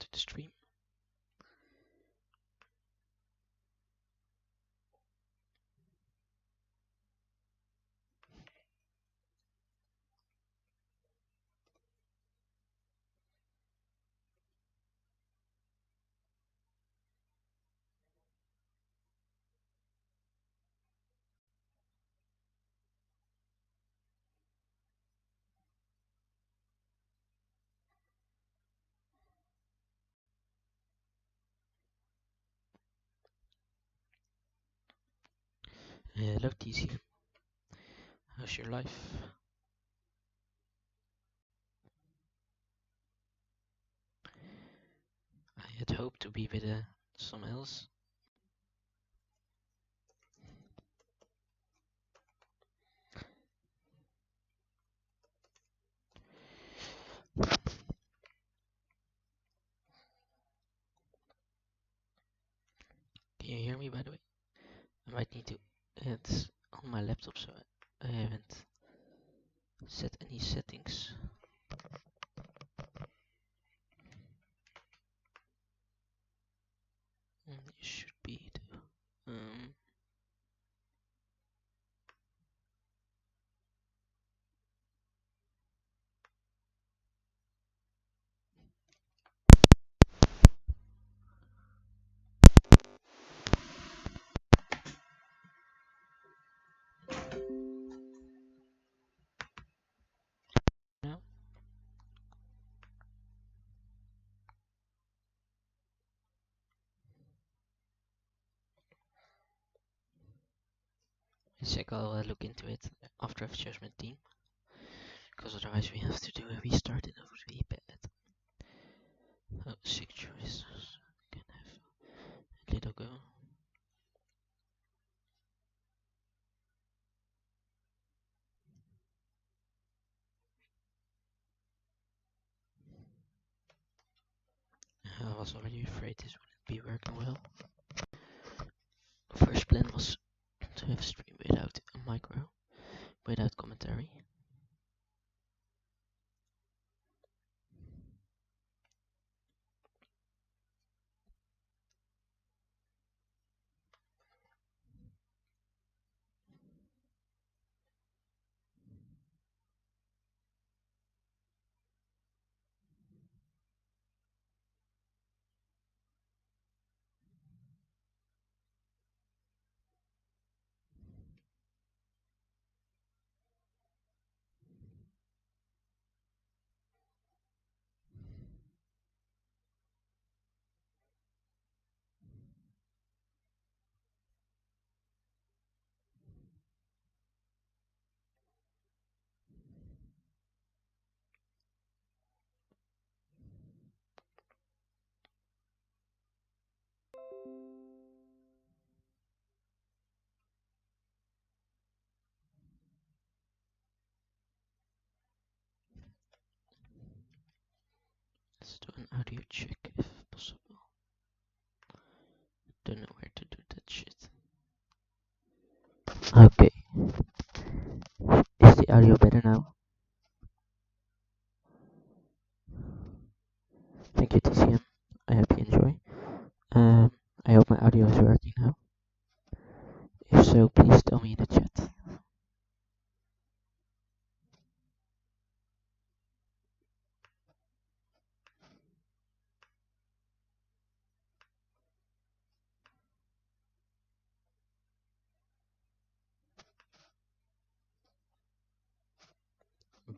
to the stream. Hello TC, how's your life? I had hoped to be with someone else. Can you hear me, by the way? I might need to. It's on my laptop, so I haven't set any settings. You should be though. Now? I'll look into it after I've chosen my team. Because otherwise we have to do a restart and it would be bad. Oh, 6 choices. Can have a little go. I was already afraid this wouldn't be working well. First plan was to have stream without a micro, without commentary. Let's do an audio check if possible. Don't know where to do that shit. Okay. Is the audio better now? Thank you, TCM. I hope you enjoy. I hope my audio is working now. If so, please tell me in the chat.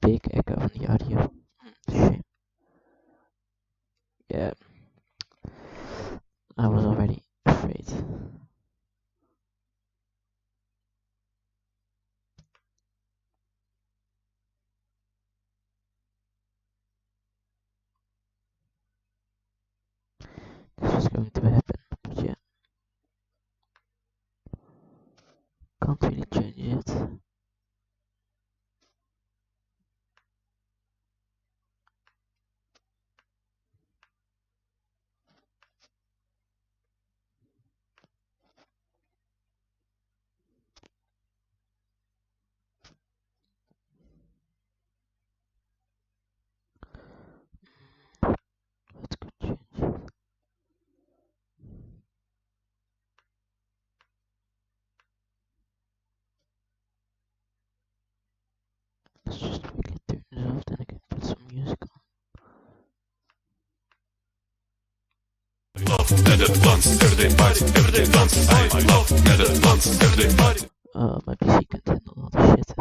Big echo on the audio. Shame. Yeah. I was already afraid. This was going to happen, but yeah. Can't really change it. What could change? musical. Love Netherlands, everyday party, everyday dance. I love Netherlands, everyday party. My PC can't handle all the shit.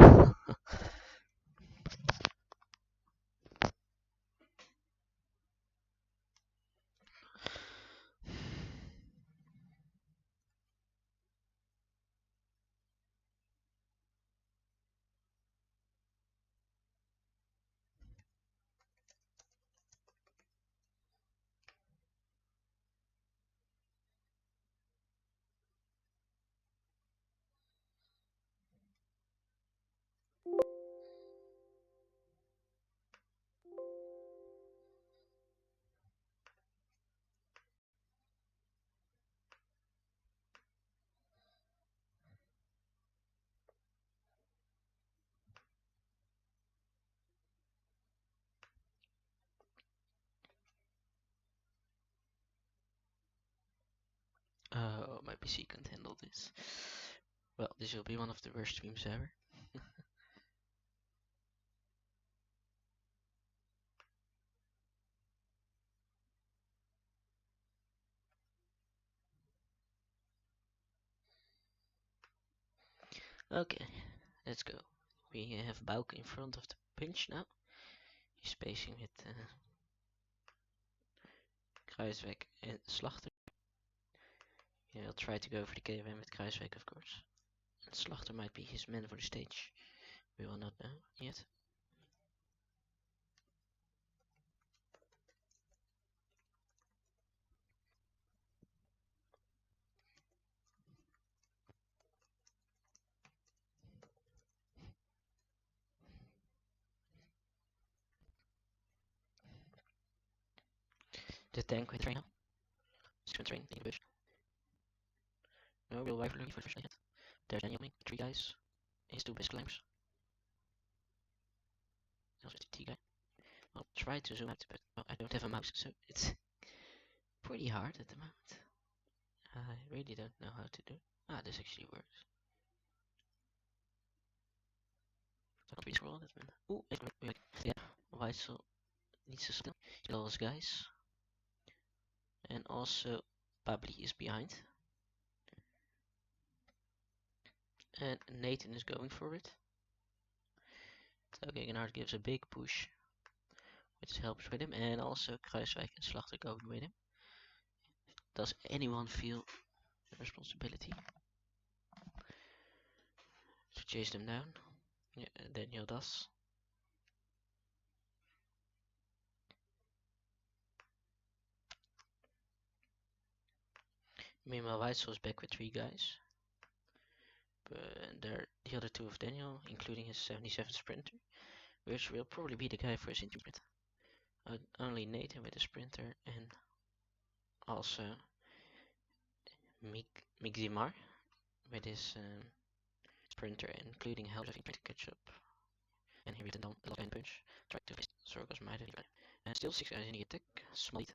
My PC can't handle this. Well, this will be one of the worst streams ever. Okay, let's go. We have Bauk in front of the pinch now. He's spacing with Kruiswijk and Slachter. He'll try to go for the KVM with Kruiswijk, of course. And Slachter might be his man for the stage. We will not know yet. The tank with train now. Sprint train in the bush. No real rivalry for the first yet. There's Daniel Ming, 3 guys. His 2 best climbers. Also the T guy. I'll try to zoom out, but well, I don't have a mouse, so it's pretty hard at the moment. I really don't know how to do. This actually works. I can't really scroll that one. Ooh, wait. Yeah, Weitzel needs to still kill all his guys. And also, Pabli is behind. And Nathan is going for it. So Gegenhardt gives a big push, which helps with him. And also Kruiswijk and Slachter going with him. Does anyone feel the responsibility to chase them down? Yeah, Daniel does. Meanwhile, Weitzel is back with 3 guys. But they're the other 2 of Daniel, including his 77 sprinter, which will probably be the guy for his sprint. Only Nathan with a sprinter and also Migzimar with his sprinter, including help to catch up. And here with the long punch, try to face Sorgos might have. And still 6 guys in the attack, small lead.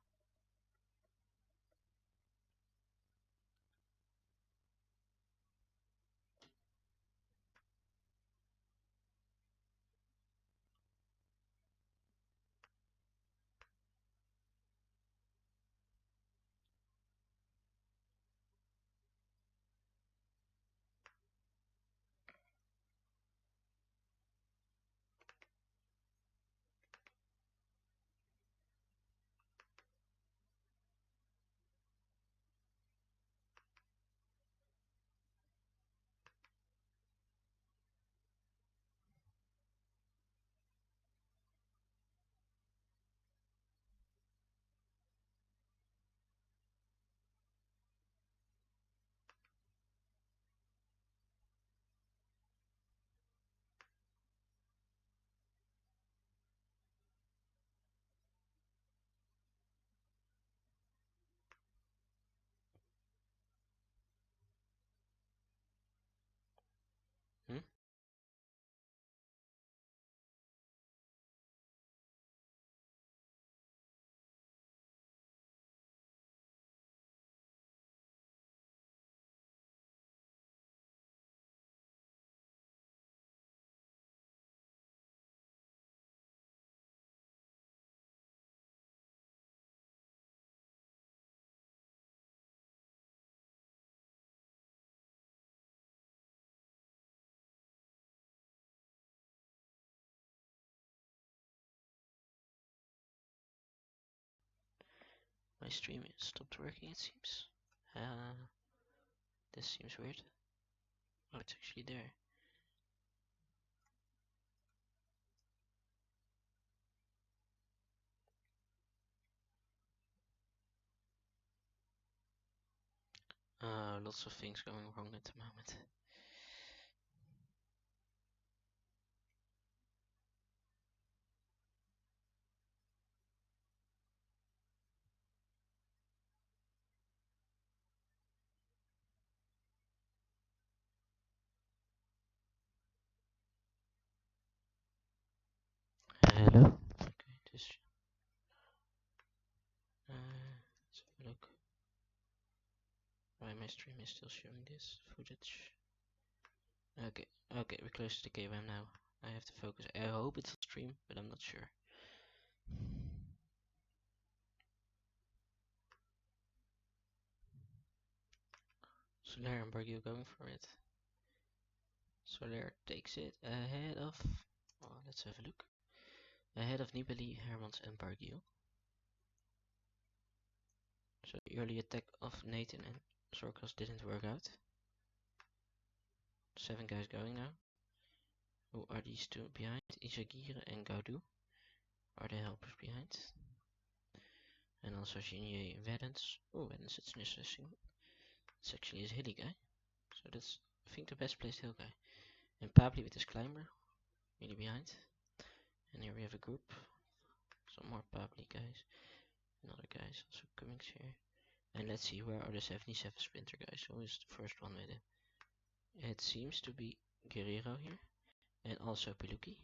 My stream stopped working, it seems. This seems weird. Oh, it's actually there. Lots of things going wrong at the moment. Hello? Okay, let's have a look. Why my stream is still showing this footage. Okay, okay, we're close to the KVM now. I have to focus. I hope it's a stream, but I'm not sure. Soler and Barguil going for it. Soler takes it ahead of... Oh, let's have a look. Ahead of Nibali, Hermans and Barguil. So the early attack of Nathan and Sorkos didn't work out. 7 guys going now. Who are these two behind? Isagire and Gaudu are the helpers behind. And also Genier and Weddens. Oh, Weddens, it's interesting. It's actually his hilly guy. So that's, I think, the best placed hill guy. And Pabli with his climber, really behind. And here we have a group. Some more Pabli guys. And other guys also coming here. And let's see, where are the 77 sprinter guys? Who is the first one with it? It seems to be Guerrero here. And also Piluki.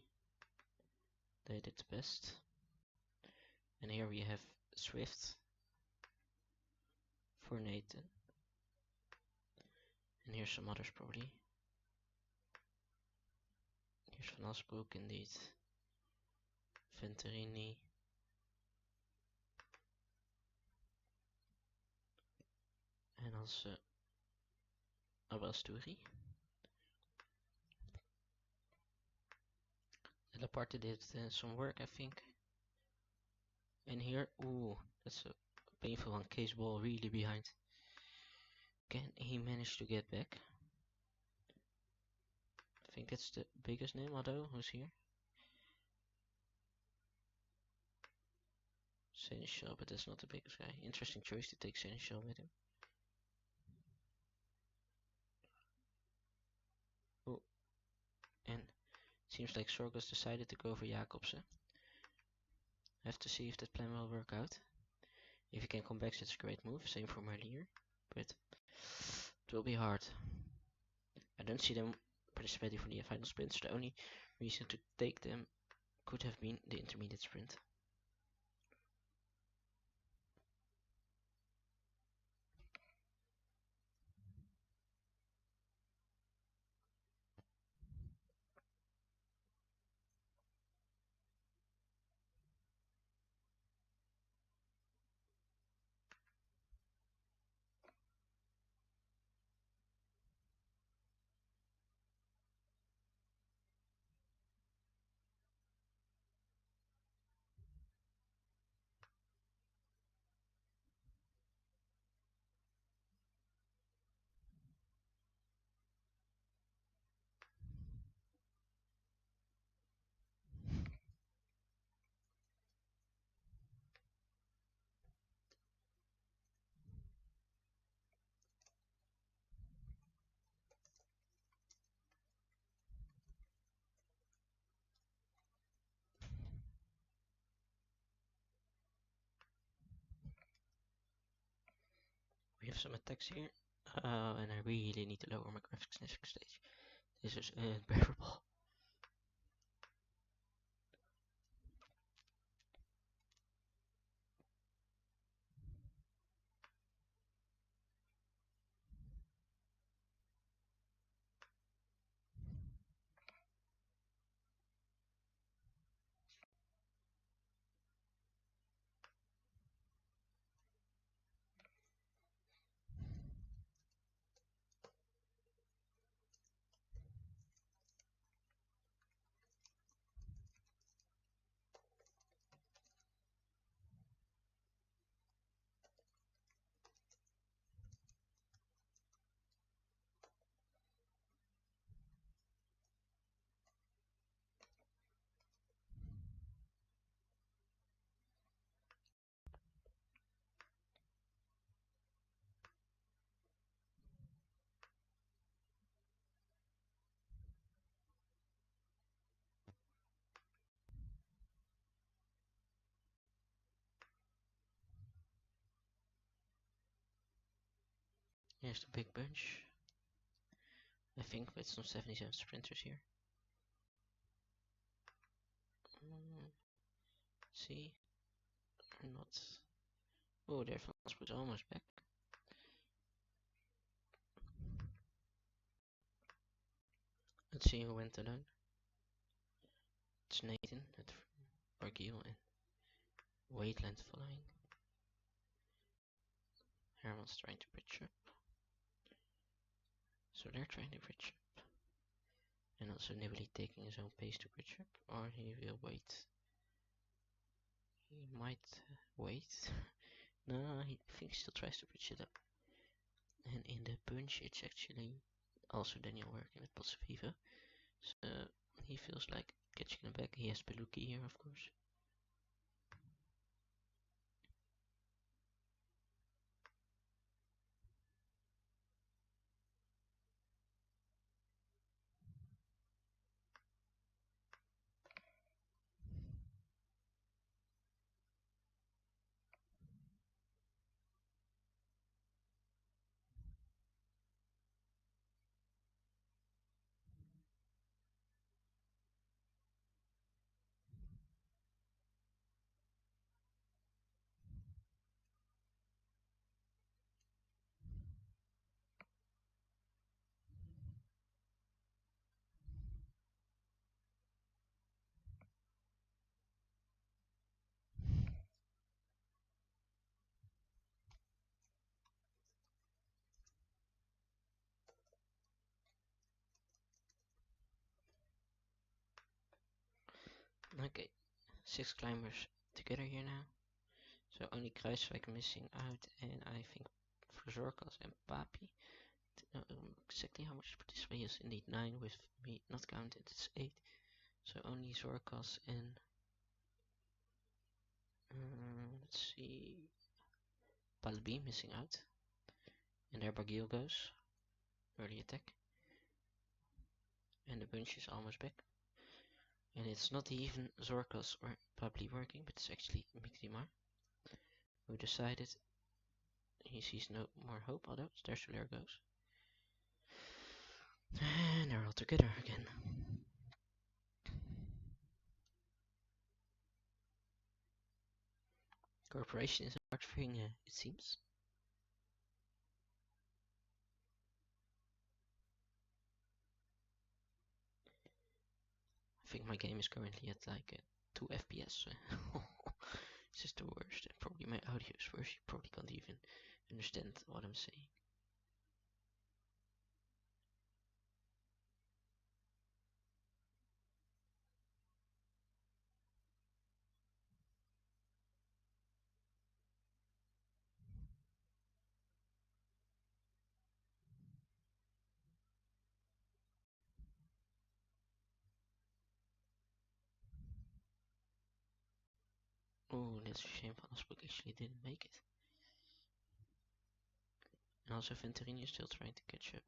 They did the best. And here we have Swift for Nathan. And here's some others probably. Here's Van Asbroek indeed. Venturini. And also Abasturi. Laporte did some work, I think. And here, ooh, that's a painful one. Case ball really behind. Can he manage to get back? I think that's the biggest name, although, who's here? Seneschal, but that's not the biggest guy. Interesting choice to take Seneschal with him. Oh, and seems like Sorgos decided to go for Jacobsen. Have to see if that plan will work out. If he can come back, it's a great move. Same for Merlier, but it will be hard. I don't see them participating for the final sprints. The only reason to take them could have been the intermediate sprint. We have some attacks here, and I really need to lower my graphics next stage. This is unbearable. Here's the big bunch. I think with some 77 sprinters here. See? Or not. Oh, their fast was almost back. Let's see who went alone. It's Nathan, at Bargiel, and Waitland following. Herman's trying to bridge up. So they're trying to bridge up. And also Nibbly taking his own pace to bridge up. Or he will wait. He might wait. No, he thinks still tries to bridge it up. And in the bunch it's actually also Daniel working with Pots of Viva. So he feels like catching them back. He has Peluki here, of course. Okay, 6 climbers together here now. So only Kruiswijk missing out, and I think for Zorkas and Papi. Exactly how much participation is indeed 9 with me not counted, it's 8. So only Zorkas and let's see, Palbi missing out. And there Bargiel goes. Early attack. And the bunch is almost back. And it's not even Zorkas or Pabli working, but it's actually Miktimar, who decided he sees no more hope, although there Soler goes. And they're all together again. Corporation is a hard thing, it seems. I think my game is currently at like 2 FPS. It's just the worst. And probably my audio is worse. You probably can't even understand what I'm saying. Oh, that's a shame. Van Osbroek actually didn't make it. And also Venturini is still trying to catch up.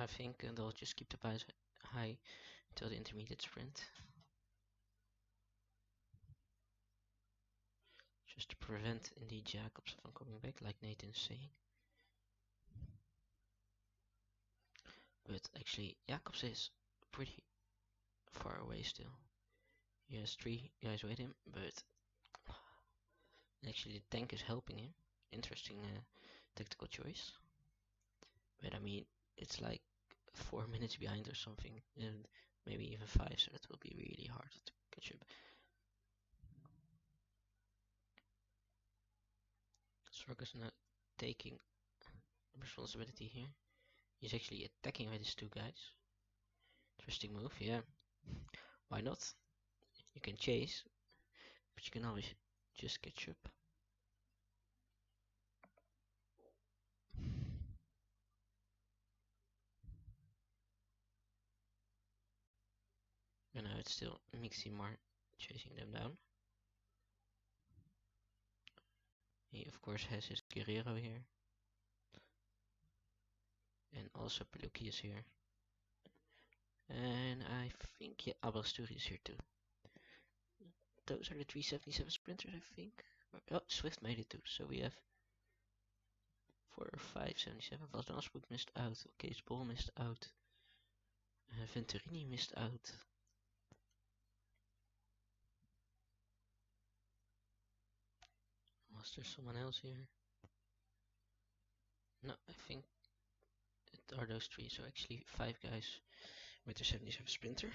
I think they'll just keep the pace high until the intermediate sprint. Just to prevent indeed Jacobs from coming back, like Nathan's saying. But actually, Jacobs is pretty far away still. He has 3 guys with him, but actually the tank is helping him. Interesting tactical choice. But I mean, it's like 4 minutes behind or something, and maybe even 5, so that will be really hard to catch up. Sorga's not taking responsibility here. He's actually attacking with his 2 guys. Interesting move, yeah. Why not? You can chase, but you can always just catch up. And now it's still Miximar chasing them down. He of course has his Guerrero here. And also Peluki is here. And I think, yeah, Abrasturi is here too. those are the 377 sprinters, I think. Oh, Swift made it too, so we have 4 or 577. Van Asbroek missed out. Kees Bol missed out. Venturini missed out. Was there someone else here? No, I think it are those 3, so actually 5 guys with the 77 sprinter.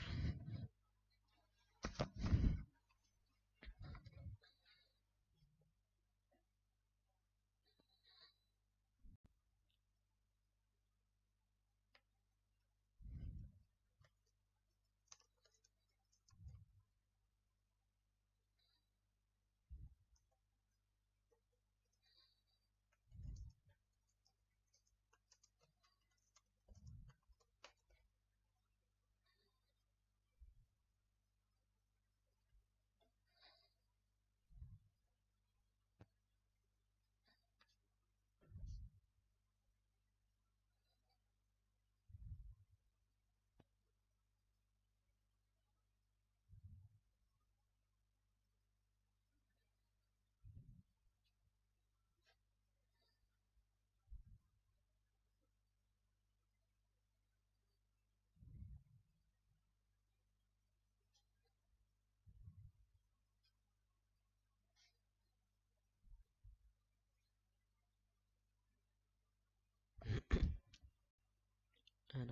And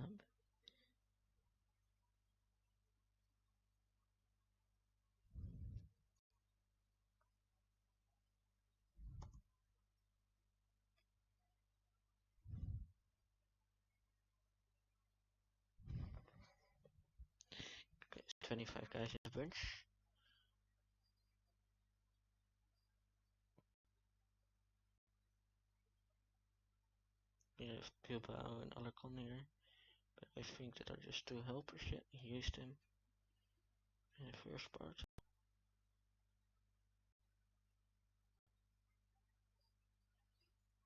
25 guys in the bunch. We have Bilbao and Alarcon here, but I think that are just 2 helpers yet. He used them in the first part.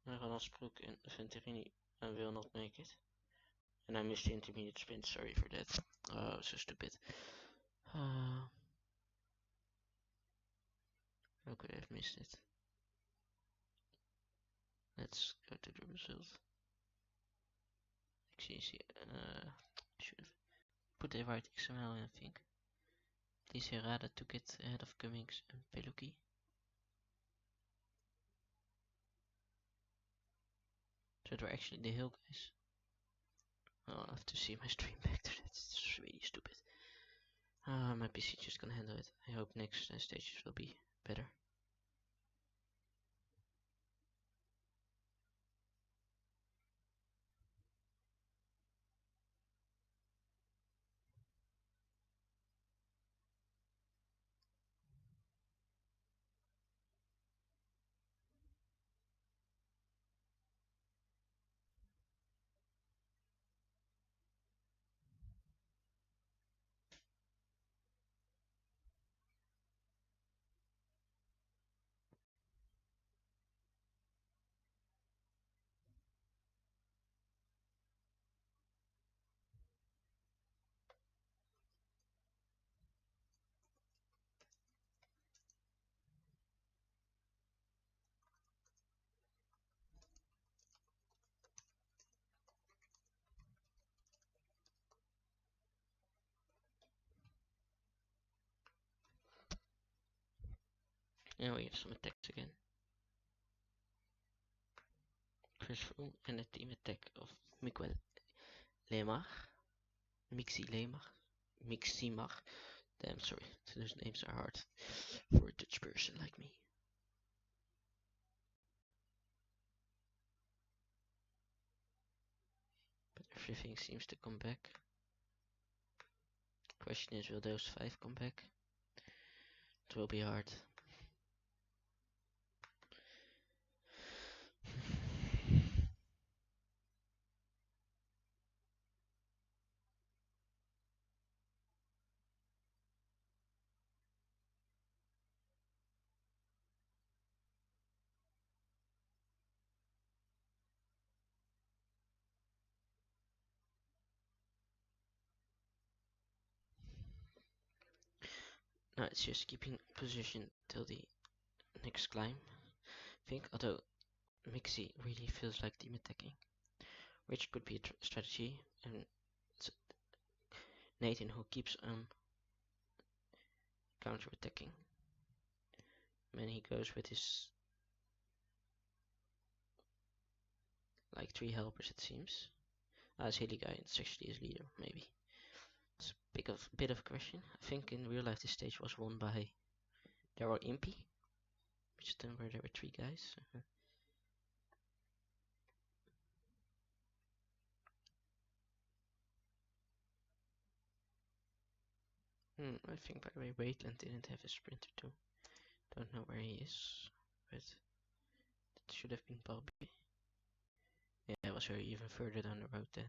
Van Asbroek and Venturini will not make it. And I missed the intermediate sprint, sorry for that. Oh, so stupid. How could I have missed it? Let's go to the result. XCC, should have put the right XML in, I think. Please Herada took it ahead of Cummings and Peluki. So they were actually the hill guys. I'll have to see my stream back to that. It's really stupid. My PC just gonna handle it. I hope next stages will be better. And we have some attacks again. Chris Froome and the team attack of Miguel Lemar. Mixi Lemar. Miximar. Damn, sorry. Those names are hard for a Dutch person like me. But everything seems to come back. Question is, will those 5 come back? It will be hard. No, it's just keeping position till the next climb. I think, although Mixie really feels like team attacking, which could be a strategy, and it's Nathan who keeps on counter attacking. And he goes with his like 3 helpers, it seems. As Hilly guy, it's actually his leader, maybe. It's a bit of a question. I think in real life this stage was won by Daryl Impey, which is then where there were 3 guys. I think by the way Waitland didn't have a sprinter too. Don't know where he is, but it should have been Bobby. Yeah, it was very even further down the road than.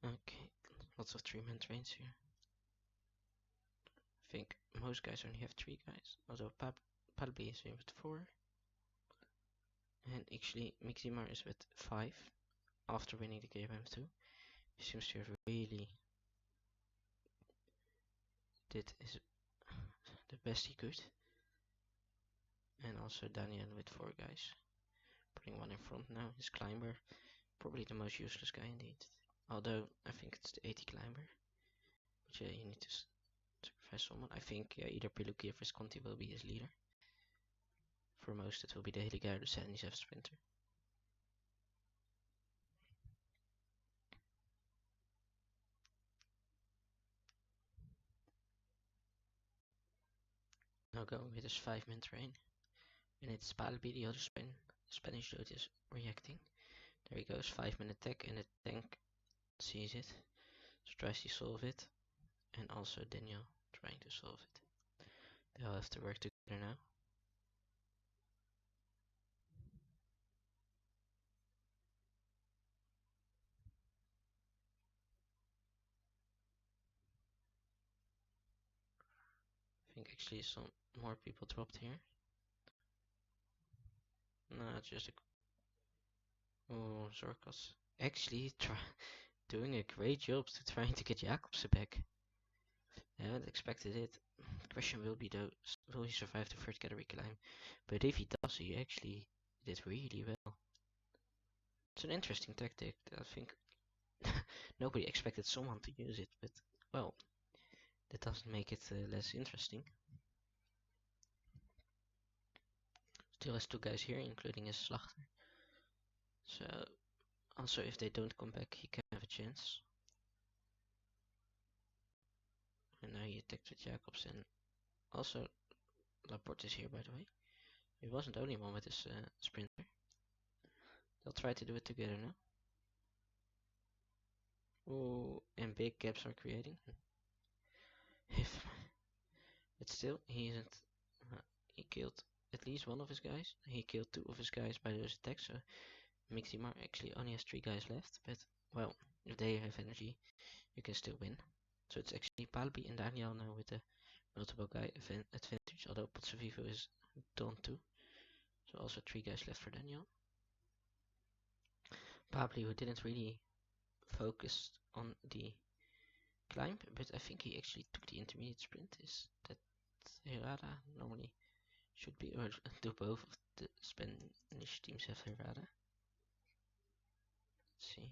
Okay, lots of 3-man trains here. I think most guys only have 3 guys, although Palby is here with 4. And actually Miximar is with 5 after winning the KBM2. He seems to have really did his the best he could. And also Daniel with 4 guys. Putting 1 in front now, his climber. Probably the most useless guy indeed. Although I think it's the 80 climber. But yeah, you need to sacrifice someone. I think either Piluki or Visconti will be his leader. For most it will be the Hilly guy or the 77 sprinter. Now going with his 5-man train. And it's Palby, the other Spanish dude is reacting. There he goes, 5-man attack, and the tank sees it. So tries to solve it. And also Daniel trying to solve it. They'll have to work together now. I think actually some more people dropped here. No, it's just a... Oh, Zorkas. Actually doing a great job to trying to get Jacobsen back. I haven't expected it. The question will be though, will he survive the third category climb? But if he does, he actually did really well. It's an interesting tactic. I think nobody expected someone to use it, but well, that doesn't make it less interesting. Still has 2 guys here, including his Slachter. So also if they don't come back, he can have a chance. And now he attacked with Jacobsen. Also, Laporte is here, by the way. He wasn't the only one with his sprinter. They'll try to do it together now. Oh, and big gaps are creating. But still, he isn't. He killed at least 1 of his guys. He killed 2 of his guys by those attacks. So Miximar actually only has 3 guys left. But well, if they have energy, you can still win. So it's actually Palpi and Daniel now with the multiple guy advantage. Although Pozzovivo is done too. So also 3 guys left for Daniel. Pabli, who didn't really focus on the climb, but I think he actually took the intermediate sprint. Is that Herrera? Normally should be, or do both of the Spanish teams have Herrera? Let's see.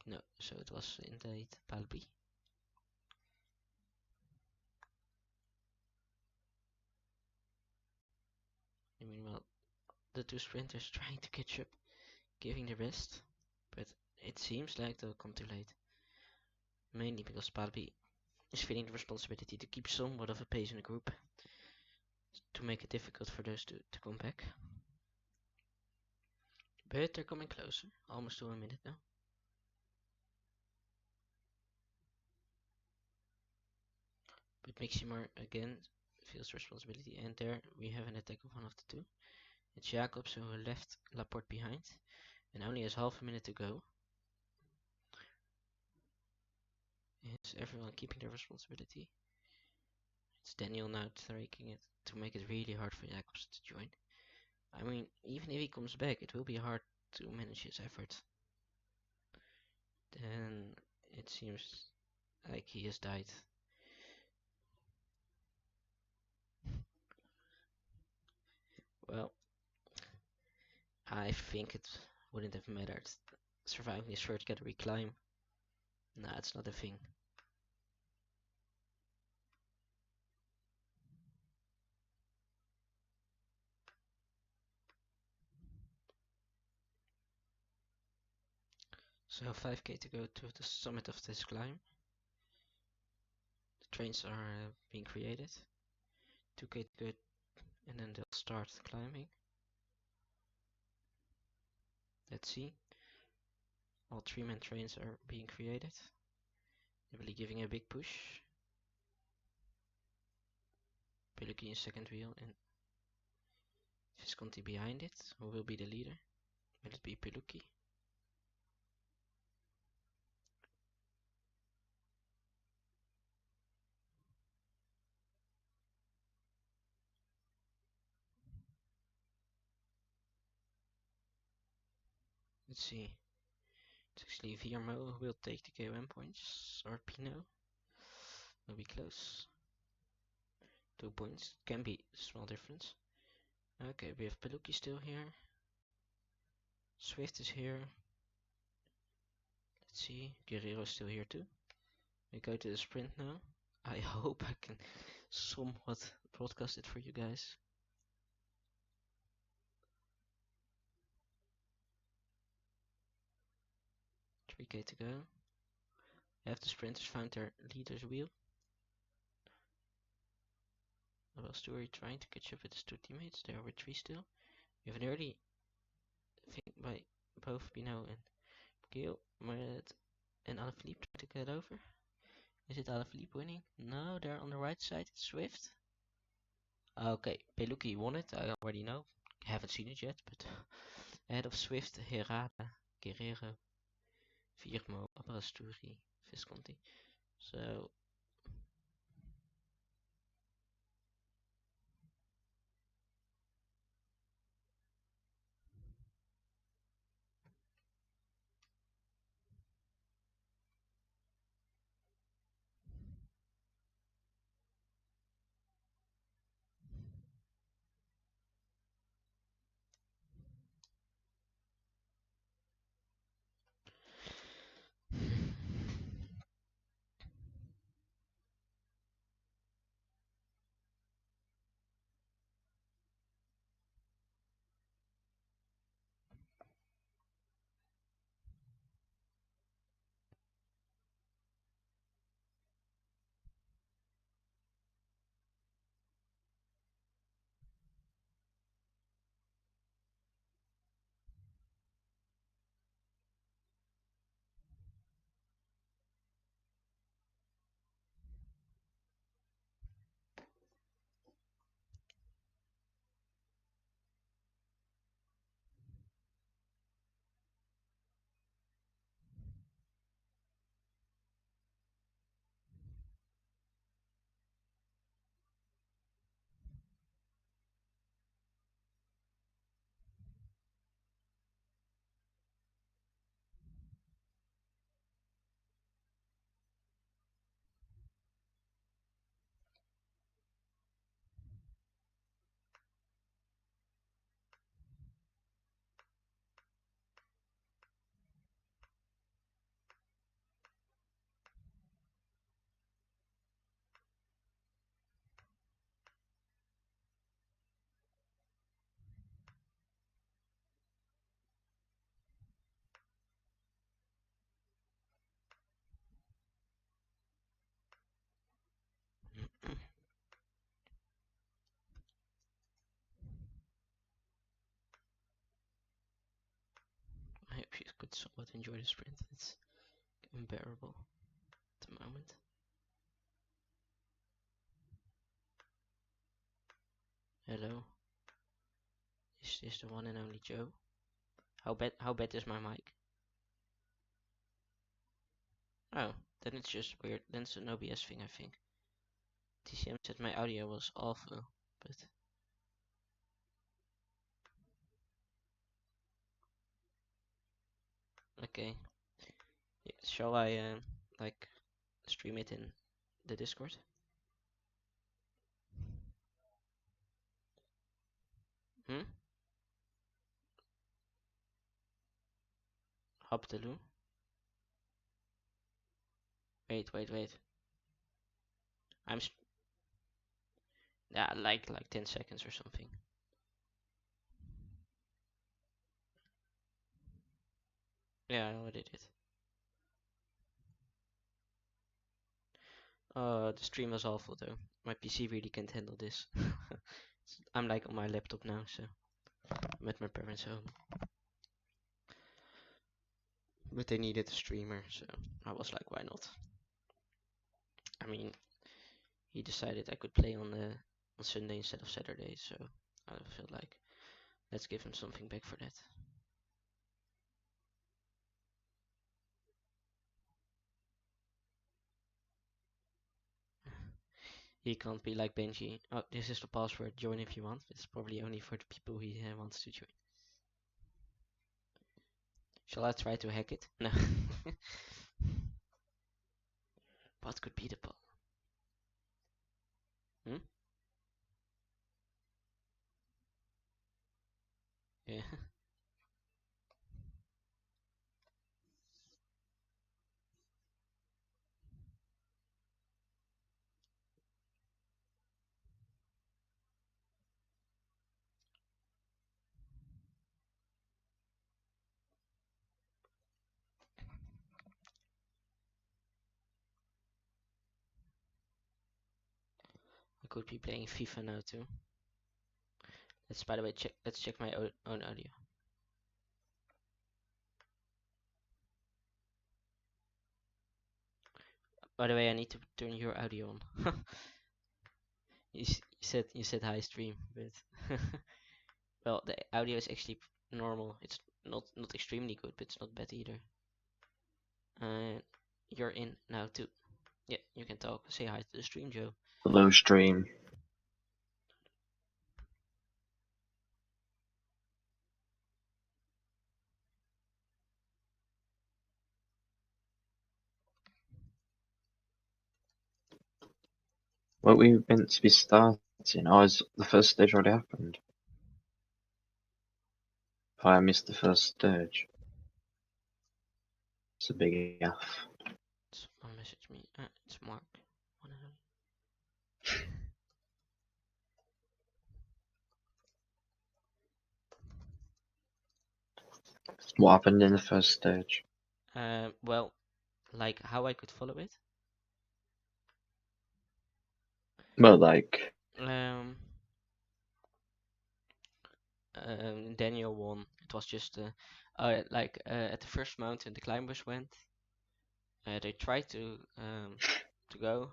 No, so it was indeed Palpi. Meanwhile, the two sprinters trying to catch up, giving the rest, but it seems like they'll come too late. Mainly because Sparby is feeling the responsibility to keep somewhat of a pace in the group, to make it difficult for those two to come back. But they're coming closer, almost to a minute now. But Miximar again feels responsibility, and there we have an attack of one of the two. It's Jacobs who left Laporte behind, and only has half a minute to go. Is everyone keeping their responsibility? It's Daniel now taking it to make it really hard for Jacobs to join. I mean, even if he comes back, it will be hard to manage his effort. Then it seems like he has died. Well, I think it wouldn't have mattered. Surviving this short category climb, nah, it's not a thing. So 5k to go to the summit of this climb. The trains are being created. 2k to go, and then they'll start climbing. Let's see. All 3-man trains are being created. They're really giving a big push. Peluki in second wheel and Visconti behind it. Who will be the leader? Will it be Peluki? Let's see. It's actually Viermo who will take the KOM points, or Pino. Will be close. 2 points. Can be a small difference. Okay, we have Peluki still here. Swift is here. Let's see. Guerrero is still here too. We go to the sprint now. I hope I can somewhat broadcast it for you guys. Three K to go. Have the sprinters found their leader's wheel? Well, Stewart trying to catch up with his two teammates. They are with 3 still. We have an early thing by both Pino and Gil, Meredith and Alaphilippe trying to get over. Is it Alaphilippe winning? No, they're on the right side. It's Swift. Okay, Peluki won it. I already know. Haven't seen it yet, but ahead of Swift, Herrera, Guerrero, Viermo, Abrasturi, Visconti. So could somewhat enjoy the sprint. It's unbearable at the moment. Hello, is this the one and only Joe? How bad is my mic? Oh, then it's just weird. Then it's an OBS thing, I think. TCM said my audio was awful, but okay. Yeah, shall I like stream it in the Discord? Hmm? Hoptaloo? Wait. I'm yeah, like 10 seconds or something. Yeah, I already did. The stream was awful though. My PC really can't handle this. I'm like on my laptop now, so I'm at my parents' home. But they needed a streamer, so I was like, why not? I mean, he decided I could play on Sunday instead of Saturday, so I feel like let's give him something back for that. He can't be like Benji. Oh, this is the password. Join if you want. It's probably only for the people he wants to join. Shall I try to hack it? No. What could be the problem? Hmm? Yeah. I could be playing FIFA now too. Let's by the way check. Let's check my own audio. By the way, I need to turn your audio on. You said high stream, but well, the audio is actually normal. It's not extremely good, but it's not bad either. And you're in now too. Yeah, you can talk. Say hi to the stream, Joe. Hello, stream. What we meant to be starting? Oh, is the first stage already happened? Oh, I missed the first stage. It's a big F. Someone message me. It's Mark. What happened in the first stage? Well, like how I could follow it. Well, like, Daniel won. It was just like at the first mountain the climbers went. They tried to go,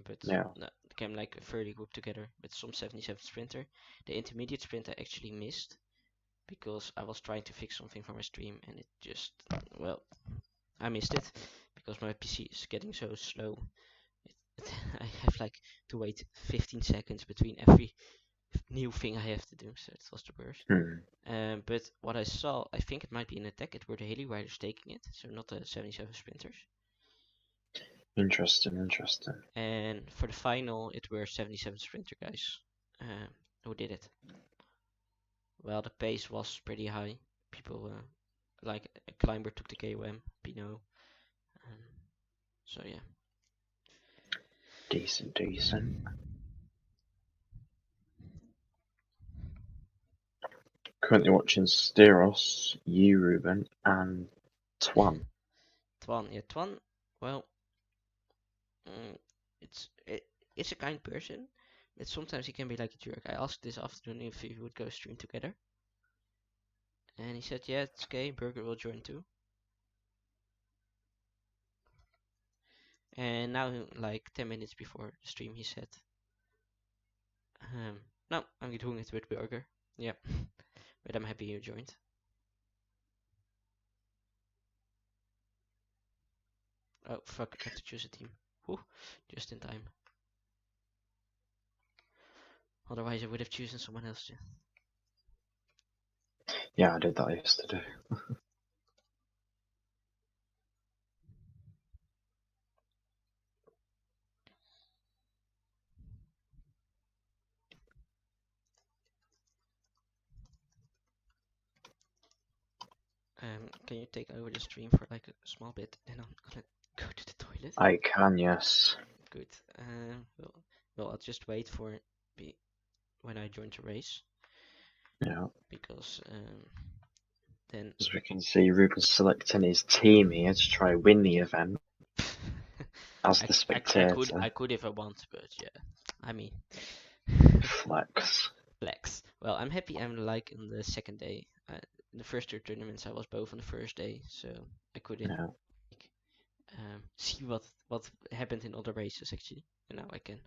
but yeah. no, it came like a 30 group together with some 77 sprinter. The intermediate sprint I actually missed because I was trying to fix something for my stream and it just, well, I missed it because my PC is getting so slow. I have like to wait 15 seconds between every new thing I have to do, so it was the worst. But what I saw, I think it might be an attack. It were the Haley Riders taking it, so not the 77 sprinters. Interesting. And for the final, it were 77 sprinter guys who did it. Well, the pace was pretty high. People like a climber took the KOM, Pino. So yeah. Decent. Currently watching Steros, you, Ruben, and Twan. Twan, yeah, Twan. Well, mm, it's a kind person, but sometimes he can be like a jerk. I asked this afternoon if we would go stream together, and he said, "Yeah, it's okay. Burger will join too." And now, like 10 minutes before the stream, he said, "No, I'm doing it with Burger." Yeah, but I'm happy you joined. Oh fuck! I have to choose a team. Whew, just in time. Otherwise, I would have chosen someone else. Yeah, I did that yesterday. Can you take over the stream for like a small bit? Then I'm gonna go to the toilet. I can, yes. Good. Well, I'll just wait for when I join the race Yeah. because then As we can see, Ruben's selecting his team here to try win the event as the I spectator. could if I want, but yeah, I mean, Flex. flex. Well, I'm happy I'm like in the second day. In the first two tournaments, I was both on the first day, so I couldn't Yeah. like, see what happened in other races actually, and now I can.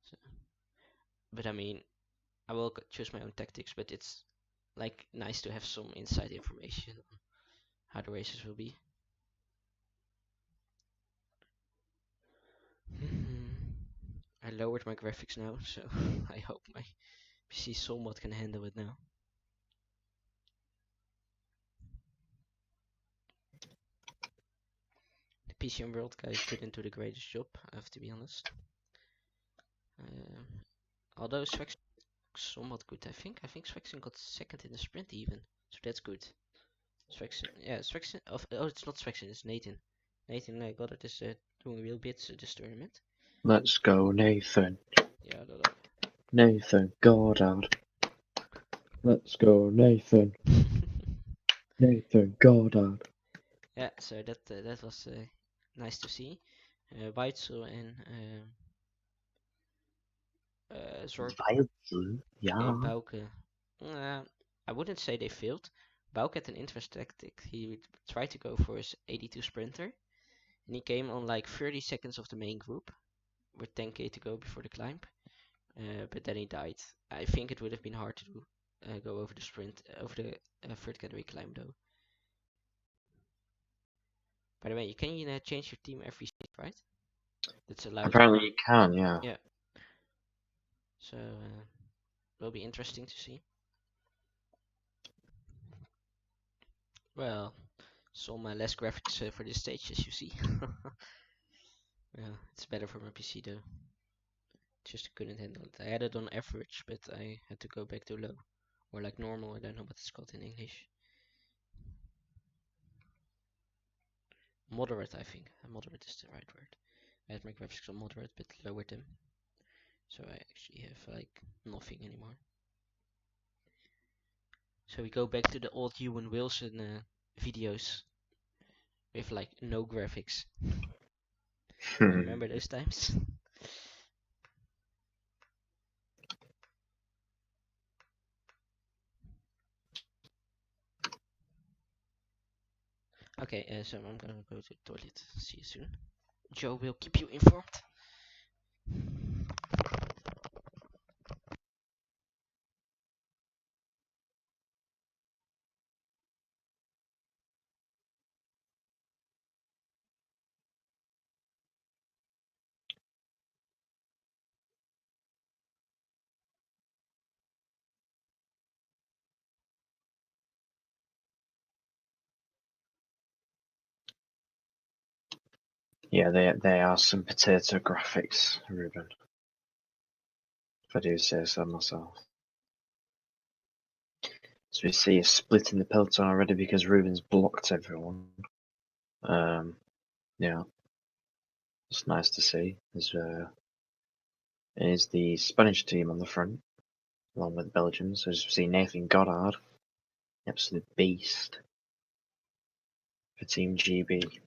So, but I mean, I will choose my own tactics, but it's like nice to have some inside information on how the races will be. I lowered my graphics now, so I hope my PC somewhat can handle it now. The PC World guys didn't do the greatest job, I have to be honest. Um, although Swexin somewhat good, I think. I think Swexin got second in the sprint even, so that's good. Swexin, yeah, Swexin. Oh, it's not Swexin, it's Nathan. Nathan Goddard is doing real bits this tournament. Let's go, Nathan. Yeah, Nathan Goddard. Let's go, Nathan. Nathan Goddard. yeah, so that was nice to see. Weitzel and Zorg Weitzel? and Yeah. Bauke. I wouldn't say they failed. Bauke had an interesting tactic. He tried to go for his 82 sprinter, and he came on like 30 seconds of the main group with 10k to go before the climb. But then he died. I think it would have been hard to go over the sprint, over the third category climb though. By the way, you can change your team every season, right? That's allowed. Apparently you can, yeah. Yeah. So will be interesting to see. Well, some less graphics for this stage, as you see. Yeah, it's better for my PC though. Just couldn't handle it. I had it on average, but I had to go back to low. Or like normal, I don't know what it's called in English. Moderate, I think. Moderate is the right word. I had my graphics on moderate, but lowered them. So I actually have like nothing anymore. So we go back to the old Ewan Wilson videos with like no graphics. You remember those times? Okay, so I'm gonna go to the toilet. See you soon. Joe will keep you informed. Yeah, they are some potato graphics, Ruben. If I do say so myself. So we see a split in the peloton already because Ruben's blocked everyone. Yeah, it's nice to see. There's the Spanish team on the front, along with the Belgians. So as we see Nathan Goddard, absolute beast for Team GB,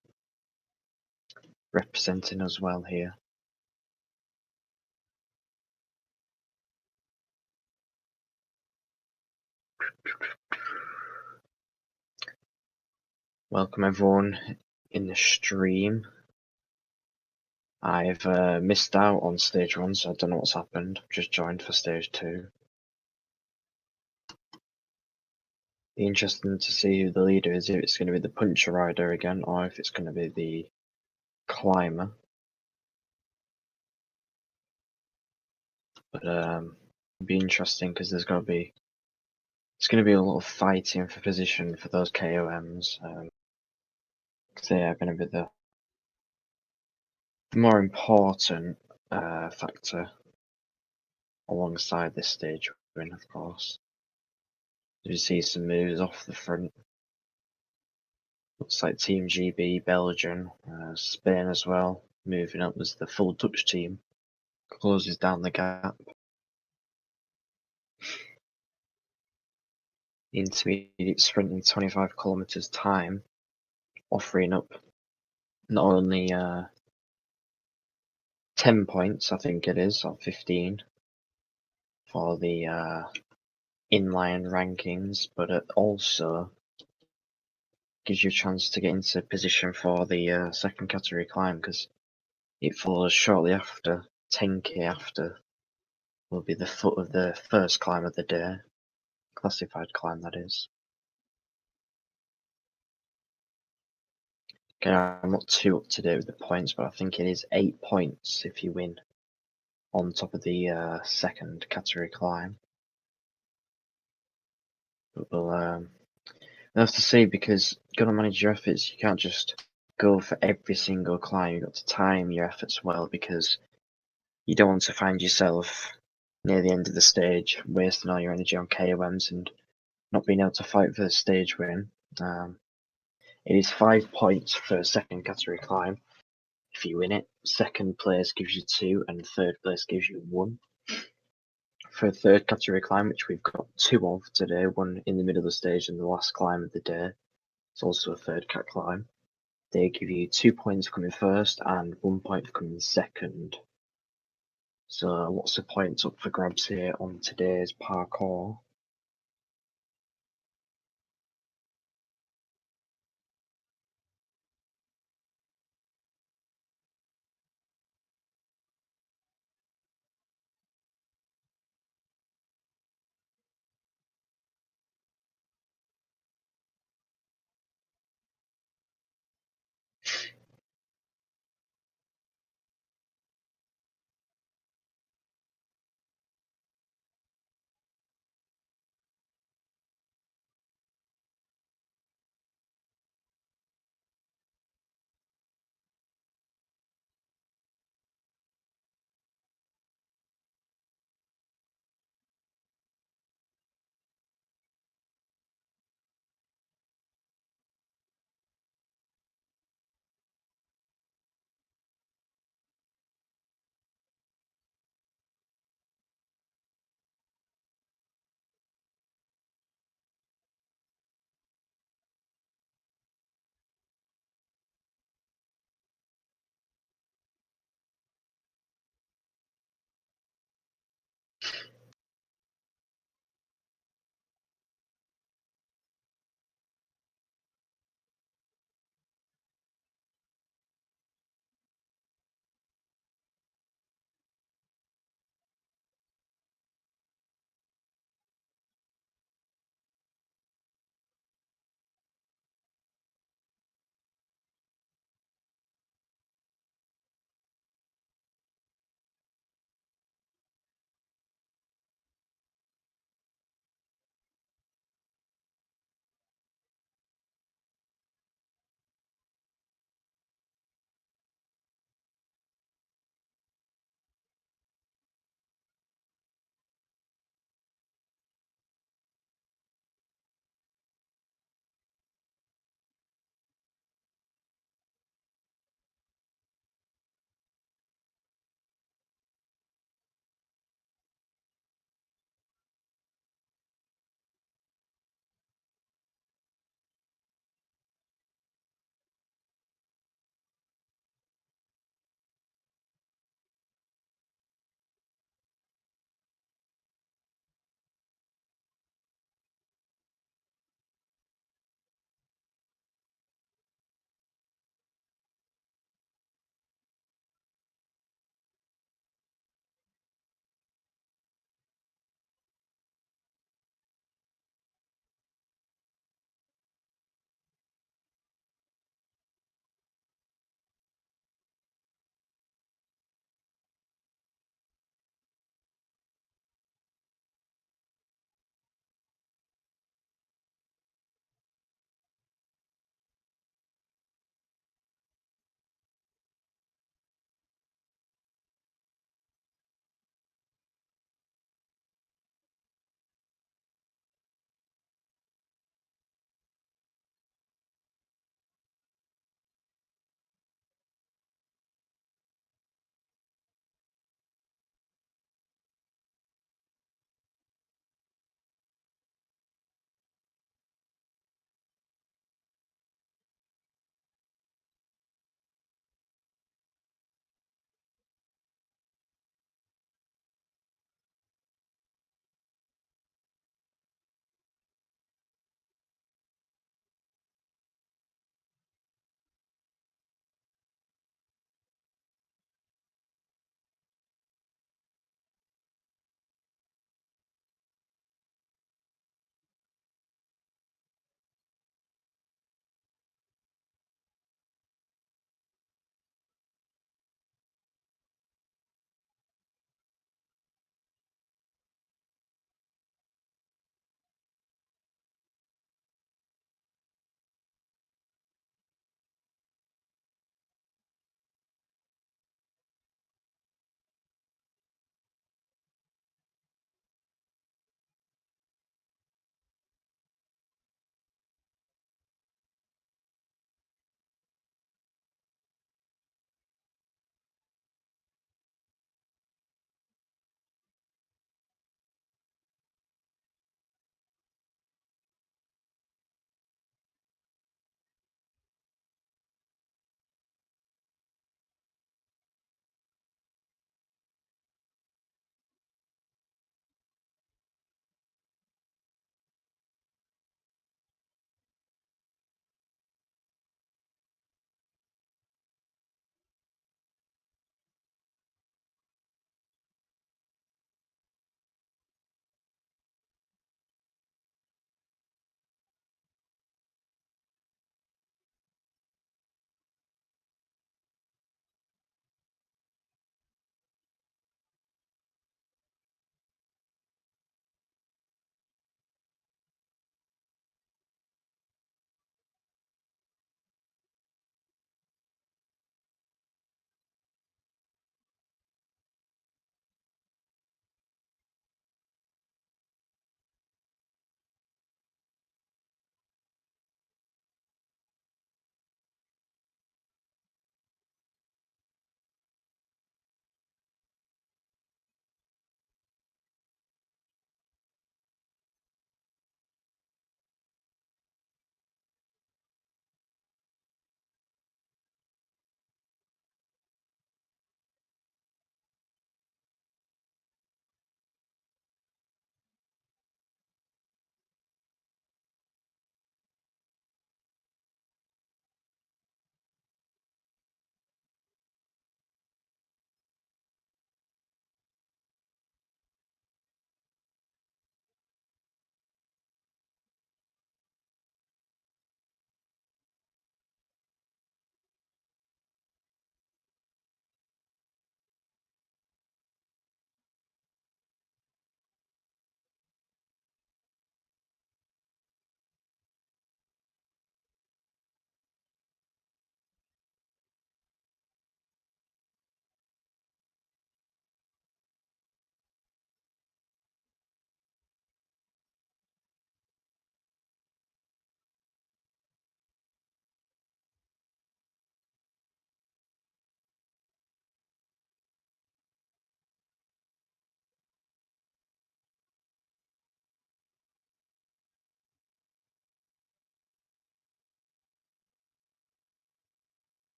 representing us well here. Welcome everyone in the stream. I've missed out on stage 1, so I don't know what's happened. I've just joined for stage 2. Be interesting to see who the leader is, if it's going to be the puncher rider again, or if it's going to be the climber. But it'll be interesting because it's going to be a lot of fighting for position for those KOMs. Because they are going to be the more important factor alongside this stage win, of course. You see some moves off the front. Looks like Team GB, Belgium, Spain as well, moving up as the full Dutch team. Closes down the gap. Intermediate sprint in 25 kilometers time, offering up not only 10 points, I think it is, or 15, for the inline rankings, but it also gives you a chance to get into position for the second category climb, because it follows shortly after, 10k after, will be the foot of the first climb of the day, classified climb that is. Okay, I'm not too up to date with the points, but I think it is 8 points if you win on top of the second category climb. But we'll have to see, because you've got to manage your efforts. You can't just go for every single climb. You've got to time your efforts well, because you don't want to find yourself near the end of the stage wasting all your energy on KOMs and not being able to fight for the stage win. It is 5 points for second category climb. If you win it, second place gives you 2 and third place gives you 1. For third category climb, which we've got 2 of today, one in the middle of the stage and the last climb of the day, it's also a third cat climb. They give you 2 points for coming first and 1 point for coming second. So lots of points up for grabs here on today's parkour.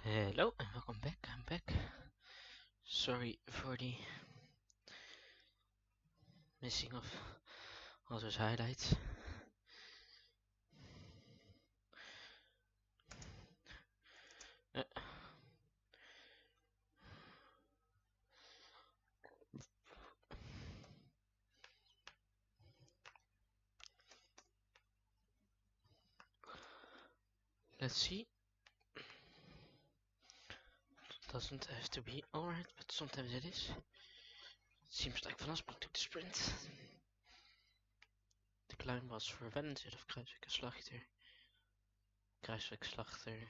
Hello and welcome back. I'm back. Sorry for the missing of all those highlights. Uh, let's see. Doesn't have to be alright, but sometimes it is. Seems like Van Aspen took the sprint. De climb was verwend of Kruiswijk en Slachter. Kruiswijk Slachter.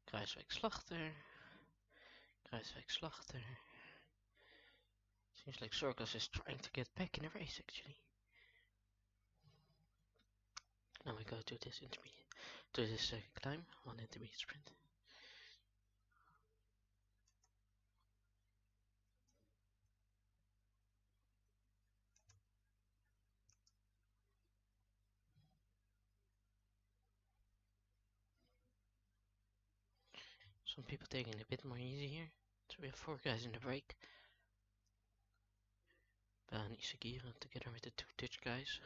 Kruiswijk Slachter. Kruiswijk Slachter. Seems like Circus is trying to get back in the race actually. Now we go to this intermediate, to this climb, one intermediate sprint. Some people taking it a bit more easy here. So we have 4 guys in the break. Baan Isagiri together with the 2 Dutch guys.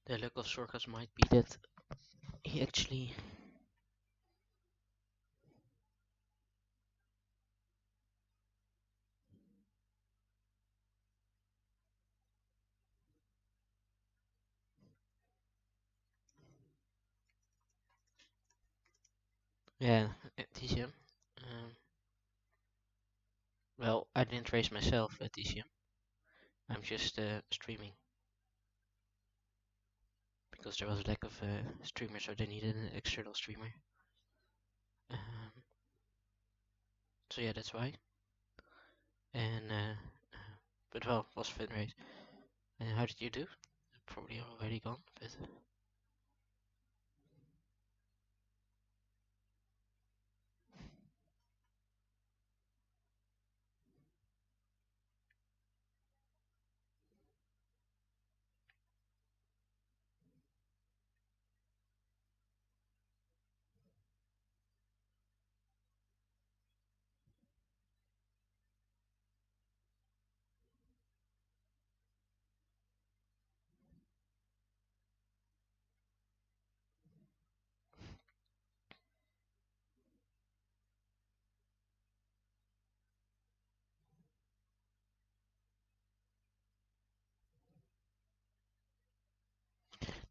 The luck of Sorkas might be that he actually yeah, at TCM. Well, I didn't race myself at TCM. I'm just streaming because there was a lack of streamers, so they needed an external streamer. So yeah, that's why. And but well, was fun race. And how did you do? Probably already gone, but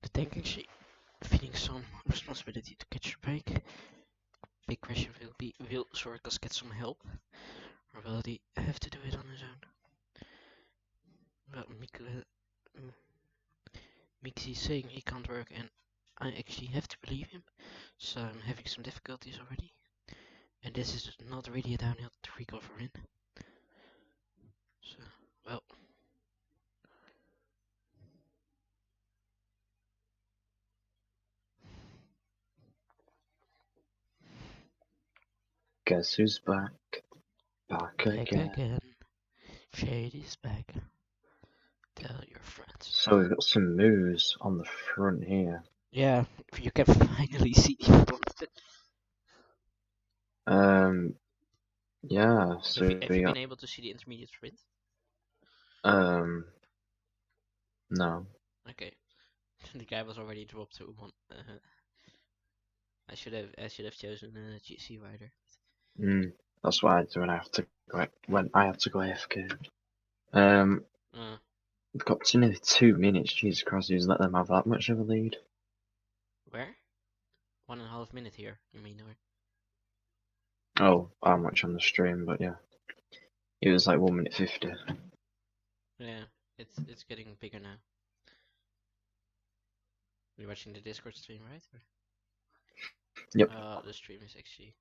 the tank actually feeling some responsibility to catch the break. Big question will be, will Sorkas get some help? Or will he have to do it on his own? Well, Mixie's saying he can't work and I actually have to believe him. So I'm having some difficulties already. And this is not really a downhill to recover in. So, well. Guess who's back? Back Back again. again. Shady's back. Tell your friends. So we've got some moves on the front here. Yeah, you can finally see the Yeah, so have we you been got, able to see the intermediate sprint? no. Okay. The guy was already dropped to one. I should have chosen a GC rider. That's what I do when I have to go AFK. We've got to nearly 2 minutes. Jesus Christ, who's let them have that much of a lead? Where? 1.5 minute here, you mean, or? Oh, how much on the stream, but yeah. It was like 1 minute 50. Yeah, it's getting bigger now. You're watching the Discord stream, right? Or? Yep. The stream is actually.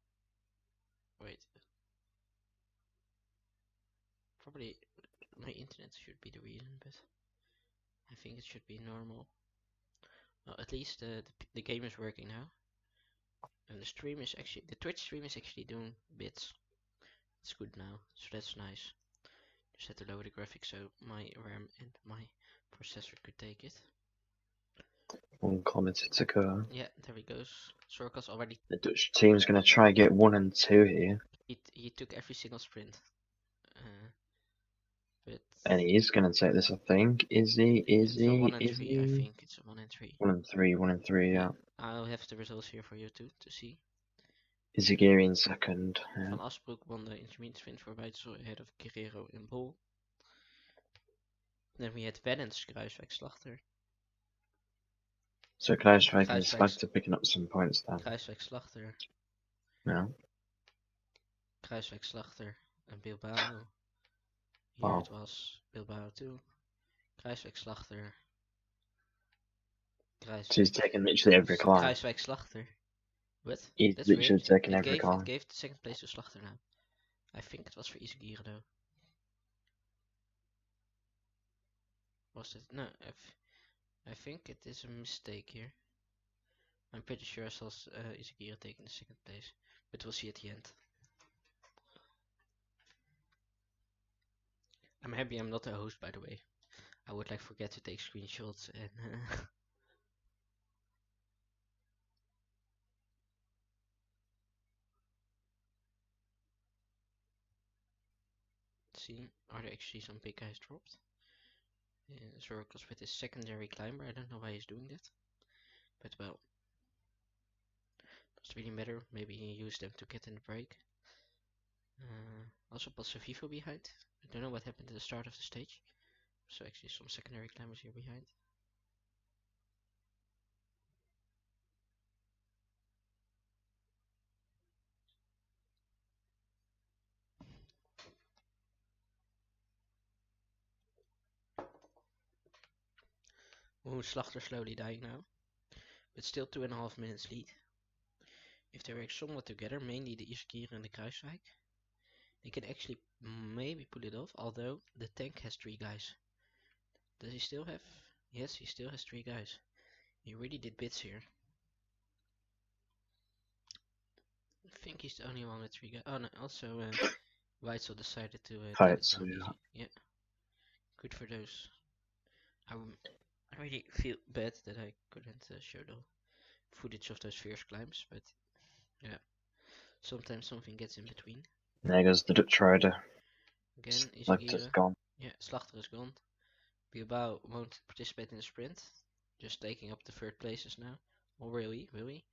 Wait. Probably my internet should be the reason, but I think it should be normal. Well, at least the game is working now. And the stream is actually. The Twitch stream is actually doing bits. It's good now, so that's nice. Just had to lower the graphics so my RAM and my processor could take it. 1 kilometer to go. Yeah, there he goes. Circles already. The Dutch team's gonna try get 1 and 2 here, He took every single sprint. But and he's gonna take this. I think. Is he? Is it's a one he? and Is three. I he? think it's a 1 and 3. 1 and 3. 1 and 3. Yeah, Yeah. I'll have the results here for you too to see. Izagiri in second. Yeah. Van Asbroek won the intermediate sprint for Weitzel ahead of Guerrero and Bol. Then we had Wennens, Kruiswijk, Slachter. So Kruiswijk and Kruiswijk, Slagter picking up some points then. Kruiswijk, Slachter. Yeah. Kruiswijk, Slachter and Bilbao. Here Wow. it was Bilbao too. Kruiswijk, Slachter. So he's Kruiswijk. taking literally every climb. Kruiswijk, Slachter. What? He's That's literally weird. taking It every gave climb. the second place to Slachter now. I think it was for Izagirre though. Was it? No, I think it is a mistake here. I'm pretty sure I saw Izagirre taking the second place, but we'll see at the end. I'm happy I'm not a host, by the way. I would like forget to take screenshots and see, are there actually some big guys dropped? Circles with his secondary climber. I don't know why he's doing that, but well, doesn't really matter. Maybe he used them to get in the break. Also Passo Vivo behind. I don't know what happened at the start of the stage. So actually some secondary climbers here behind. Ooh, Slachter slowly dying now, but still 2.5 minutes lead. If they work somewhat together, mainly the Izagirre and the Kruiswijk, they can actually maybe pull it off, although the tank has 3 guys. Does he still have? Yes, he still has 3 guys. He really did bits here. I think he's the only one with 3 guys. Oh no, also Weitzel decided to take it Fights. down easy. Yeah, good for those. I really feel bad that I couldn't show the footage of those fierce climbs, but yeah, sometimes something gets in between. There goes the Dutch rider. Again, Slagter's Izagirre. gone. Yeah, Slachter is gone. Bilbao won't participate in the sprint, just taking up the 3rd places now. Oh really? Really?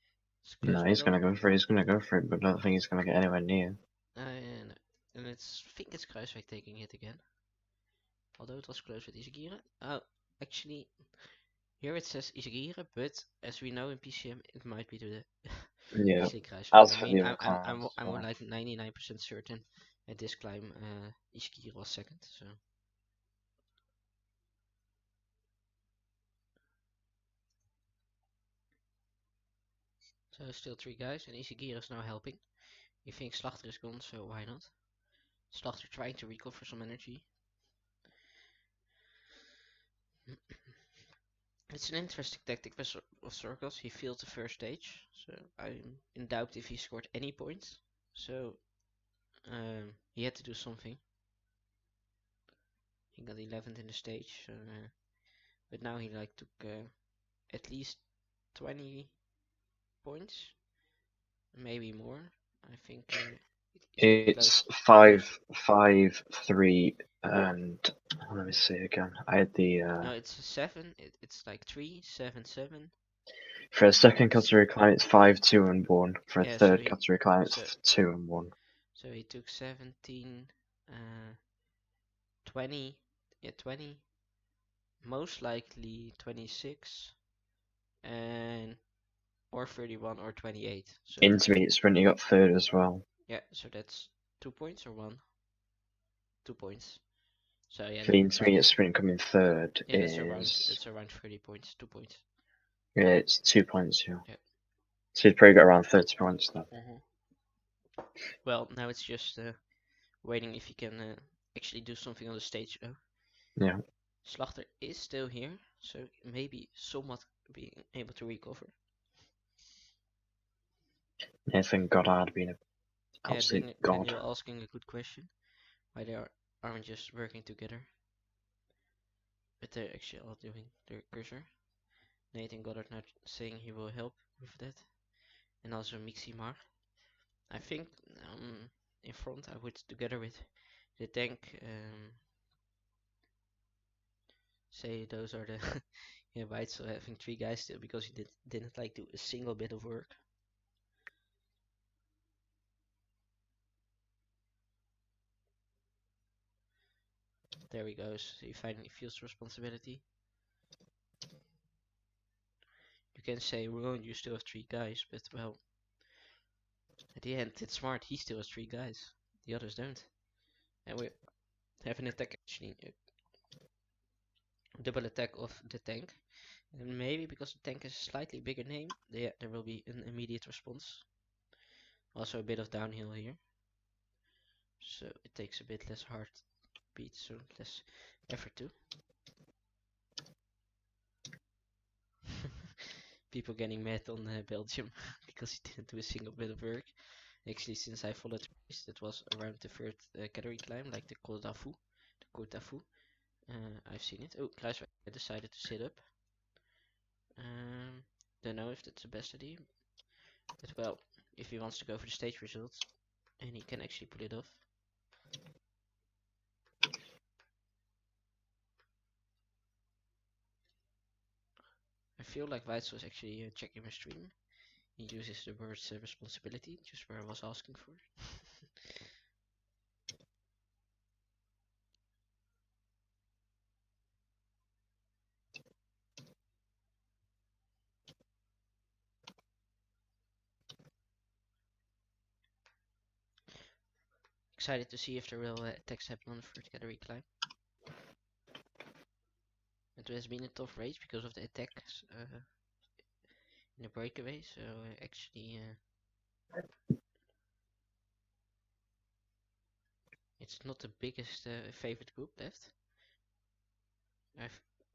It's a close No, one he's though. gonna go for it. He's gonna go for it, but I don't think he's gonna get anywhere near. And it's, I think it's Kruiswijk taking it again. Although it was close with Izagirre. Oh, actually, here it says Izagirre, but as we know in PCM, it might be to the Yeah. actually Kruiswijk. As I for mean, the other climbs, I'm like 99% certain at this climb, Izagirre was second. So still 3 guys, and Izagirre is now helping. He thinks Slachter is gone, so why not? Slachter trying to recover some energy. It's an interesting tactic of Circles. He failed the first stage, so I'm in doubt if he scored any points. So he had to do something. He got 11th in the stage, but now he like took at least 20 points, maybe more. I think it's pretty it's close. 5-5-3, and let me see again. I had the No, it's a 7. It's like 3-7-7. for a second category climb it's 5-2-1. For a Yeah, so third category climb so it's 2-1. so he took 17, 20, yeah 20, most likely 26, and or 31 or 28. So Intermediate sprint he got third as well. yeah, so that's 2 points or 1, 2 points. So yeah, For the intermediate sprint coming third yeah, is that's around 30 points, 2 points. yeah, it's 2 points, yeah. Yeah. So he's probably got around 30 points now. Well, now it's just waiting if he can actually do something on the stage though. Yeah. Slachter is still here, so maybe somewhat being able to recover. Nathan Goddard being an Yeah, absolute Daniel god. asking a good question. Why they aren't just working together, but they're actually all doing their cursor. Nathan Goddard not saying he will help with that. And also Miximar. I think in front I would, together with the tank, say those are the yeah, right. So having 3 guys still because he didn't like do a single bit of work. There he goes. He finally feels responsibility. You can say, Ron, you still have 3 guys, but well, at the end it's smart. He still has 3 guys. The others don't, and we have an attack actually, double attack of the tank. And maybe because the tank is a slightly bigger name, there will be an immediate response. Also a bit of downhill here, so it takes a bit less heart beat, so less effort too. People getting mad on Belgium because he didn't do a single bit of work. Actually, since I followed race, that was around the third category climb, like the Col d'Afu, the Côte d'Afu. I've seen it. Oh, Kruiswijk decided to sit up. Don't know if that's the best idea, but well, if he wants to go for the stage results, and he can actually pull it off. I feel like Weitz was actually checking my stream. He uses the words responsibility, just where I was asking for. Excited to see if there will attacks happen on the third category climb. It has been a tough race because of the attacks in the breakaway, so actually it's not the biggest favorite group left.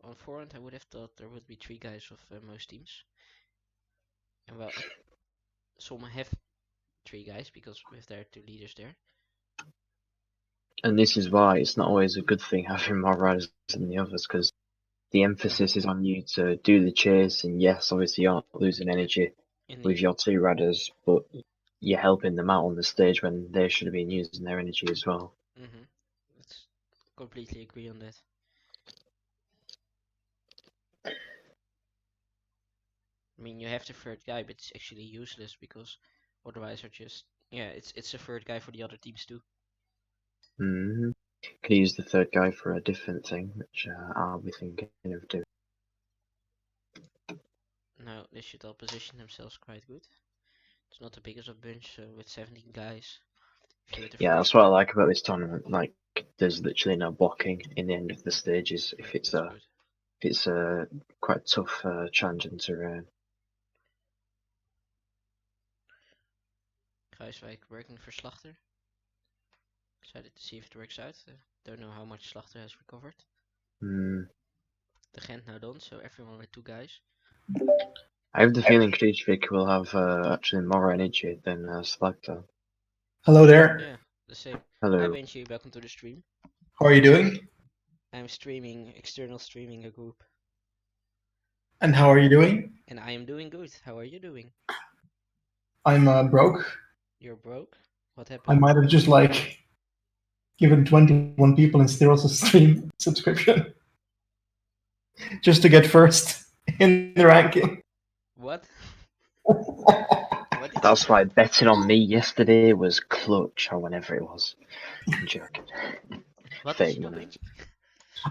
On forehand I would have thought there would be 3 guys of most teams, and well, some have 3 guys because with their 2 leaders there. And this is why it's not always a good thing having more riders than the others, because the emphasis is on you to do the chase, and yes, obviously you're not losing energy Indeed. with your 2 riders, but you're helping them out on the stage when they should have been using their energy as well. Let's completely agree on that. I mean, you have the third guy, but it's actually useless because otherwise are just it's a third guy for the other teams too. Mm-hmm. Could use the third guy for a different thing, which I'll be thinking of doing. No, they should all position themselves quite good. It's not the biggest of bunch, so with 17 guys, if you're the Yeah, first that's what I like about this tournament. Like, there's literally no blocking in the end of the stages if it's that's a good. quite tough challenging terrain. Kruiswijk working for Slachter. Excited to see if it works out. Don't know how much Slachter has recovered. Mm. The Gent now done, so everyone with 2 guys. I have the feeling Kruijswijk will have actually more energy than Slagta. Hello there. Yeah, the same. Hello. Hi Benji, welcome to the stream. How are you doing? I'm streaming, external streaming a group. And how are you doing? And I am doing good. How are you doing? I'm broke. You're broke? What I happened? might have just given 21 people in Steros a stream subscription just to get first in the ranking. What? What did That's you say? why betting on me yesterday was clutch, or whenever it was. I'm joking. What did Fake you do, money. Benji?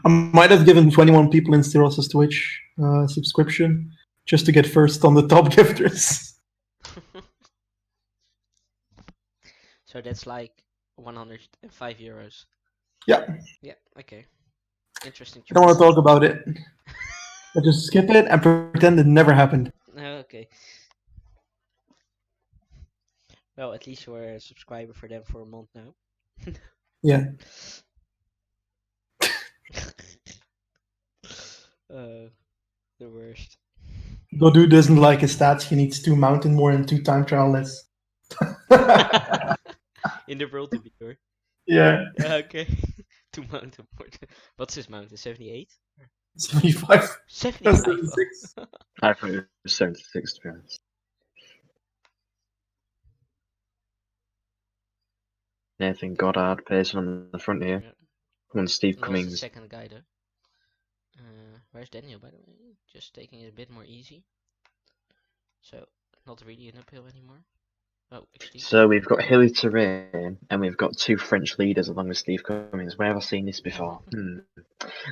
I might have given 21 people in Steros' Twitch subscription just to get first on the top gifters. So that's like 105 euros. Yeah. Yeah, okay. Interesting I don't want choice. to talk about it. I just skip it and pretend it never happened. Okay. Well, at least you're a subscriber for them for a month now. Yeah. The worst. Godu doesn't like his stats. He needs 2 mountain more and 2 time trial less. In the world to be sure. Yeah. Okay. 2 mountain more. What's his mountain? 78? 75. 75. 76. I thought it was 76 to be honest. Nathan Goddard pacing on the front here. Yeah. One Steve Lost the Cummings. second guy though. Where's Daniel, by the way? Just taking it a bit more easy. So, not really an uphill anymore. Oh, actually. So we've got hilly terrain and we've got two French leaders along with Steve Cummings. Where have I seen this before?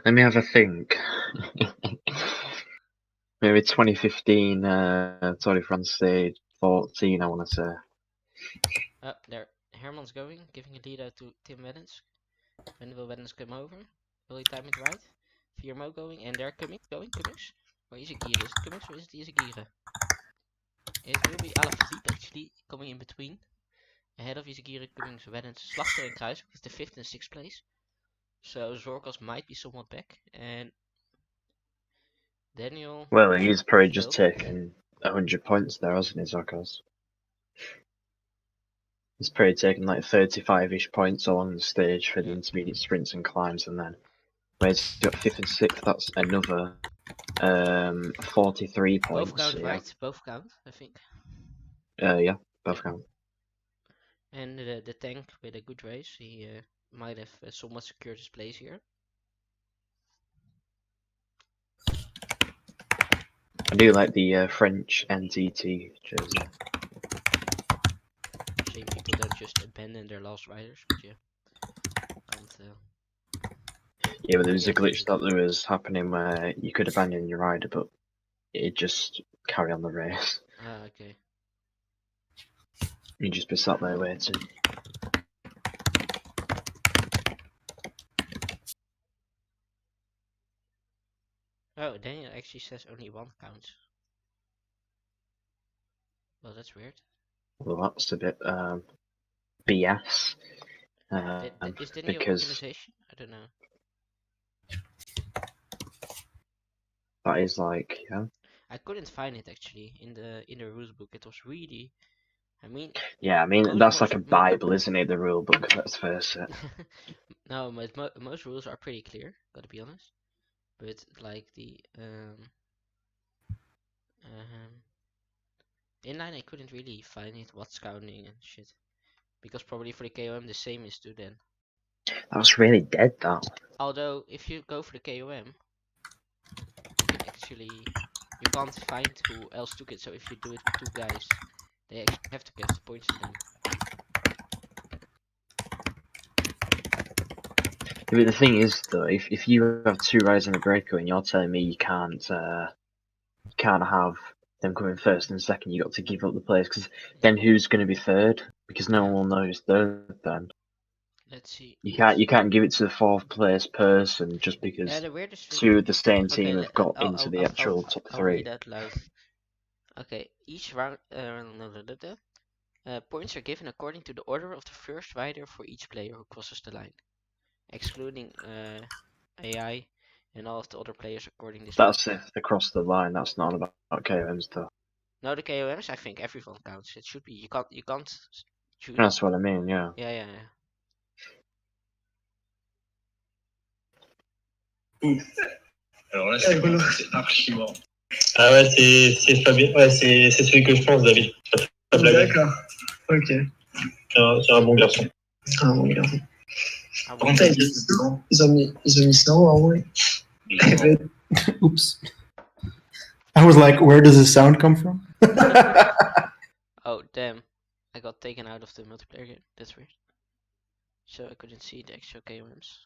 Let me have a think. Maybe 2015 Tour de France stage 14, I want to say. Oh, there. Herman's going, giving a lead out to Tim Wellens. When will Wellens come over? Will he time it right? Viermo going, and they're Cummings. Or is it Gier? Is it Cummings or is it Gier? It will be Alaphilippe actually, coming in between. Ahead of Izagirre, Cummings, Wellens, Slachter and Kruijs with the 5th and 6th place. So Zorkos might be somewhat back. And Daniel... Well, he's probably just failed. taken 100 points there, hasn't he, Zorkos? He's probably taken like 35-ish points along the stage for the Yeah. intermediate sprints and climbs, and then where he's got 5th and 6th, that's another 43 points. Both count, yeah. right? Both count, I think. Yeah, both Yeah. count. And the tank with a good race, he might have somewhat secured his place here. I do like the French NTT jersey. Shame people don't just abandon their last riders, but yeah. Can't, Yeah, but there was a yeah. glitch that there was happening where you could abandon your rider, but it'd just carry on the race. Ah, okay. You'd just be sat there waiting. Oh, Daniel actually says only one counts. Well, that's weird. Well, that's a bit BS. Is Daniel Because organization? I don't know. that is like, yeah. I couldn't find it actually in the rules book. It was really, I mean, Yeah, I mean, most that's like a Bible, isn't it, the rule book, let's face it. no, most rules are pretty clear. Gotta be honest. But like the inline, I couldn't really find it. What's counting and shit. Because probably for the KOM the same is to then. That was really dead, that. Although if you go for the KOM, you can actually, you can't find who else took it. So if you do it with two guys, they actually have to give the points to them. Yeah, but the thing is, though, if you have two riders in a breakaway and you're telling me you can't have them coming first and second, you got to give up the place, because then who's going to be third? Because no Yeah. one will know who's third then. Let's see. You can't give it to the fourth place person just because The weirdest thing. two of the same team Okay, have got into the actual top I'll read three. that loud. Okay, each round. Points are given according to the order of the first rider for each player who crosses the line, excluding AI and all of the other players according this. That's if they cross the line. That's not about KOMs though. No, the KOMs. I think everyone counts. It should be. You can't choose. That's what I mean. Yeah. Yeah. Alors là, c'est archi mort. Ah ouais, c'est Fabien. Ouais, c'est celui que je pense, David. D'accord. Ok. C'est un bon garçon. Un bon garçon. Par contre, ils ont mis ça en vrai. Oops. I was like, where does the sound come from? Oh damn! I got taken out of the multiplayer game. That's weird. So I couldn't see the actual KOMs.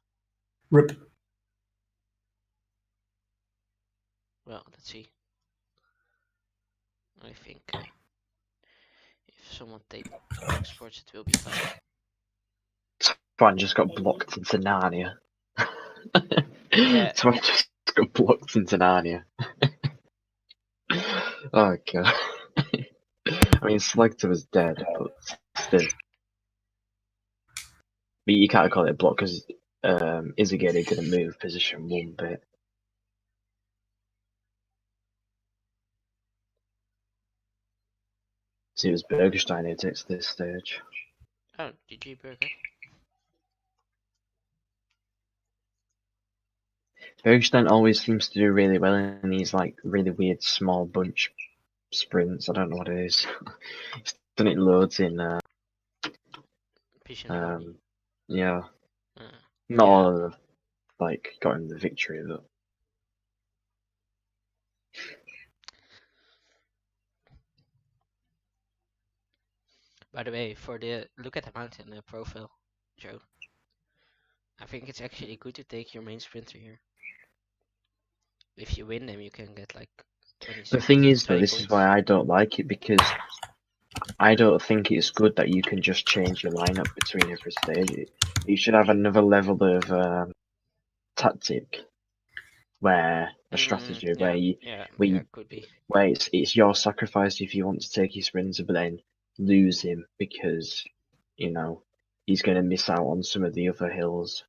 Rip. Well, let's see. I think if someone exports it will be fine. Swan just got blocked into Narnia. Yeah. Swan just got blocked into Narnia. Oh god. I mean, Selector was dead, but still. But you can't call it a block because Izagiri didn't move position one bit. So it was Bergstein who takes this stage. Oh, GG Burger. Bergstein always seems to do really well in these like really weird small bunch sprints. I don't know what it is. He's done it loads in Vision Army. yeah. Uh, Not yeah. all of them like got him the victory though. By the way, for the look at the mountain profile, Joe. I think it's actually good to take your main sprinter here. If you win them, you can get like 20 The thing is though, 20 this points. is why I don't like it, because I don't think it's good that you can just change your lineup between every stage. You should have another level of tactic, where a strategy where you could be. where it's your sacrifice if you want to take your sprinter, but then lose him because you know he's going to miss out on some of the other hills.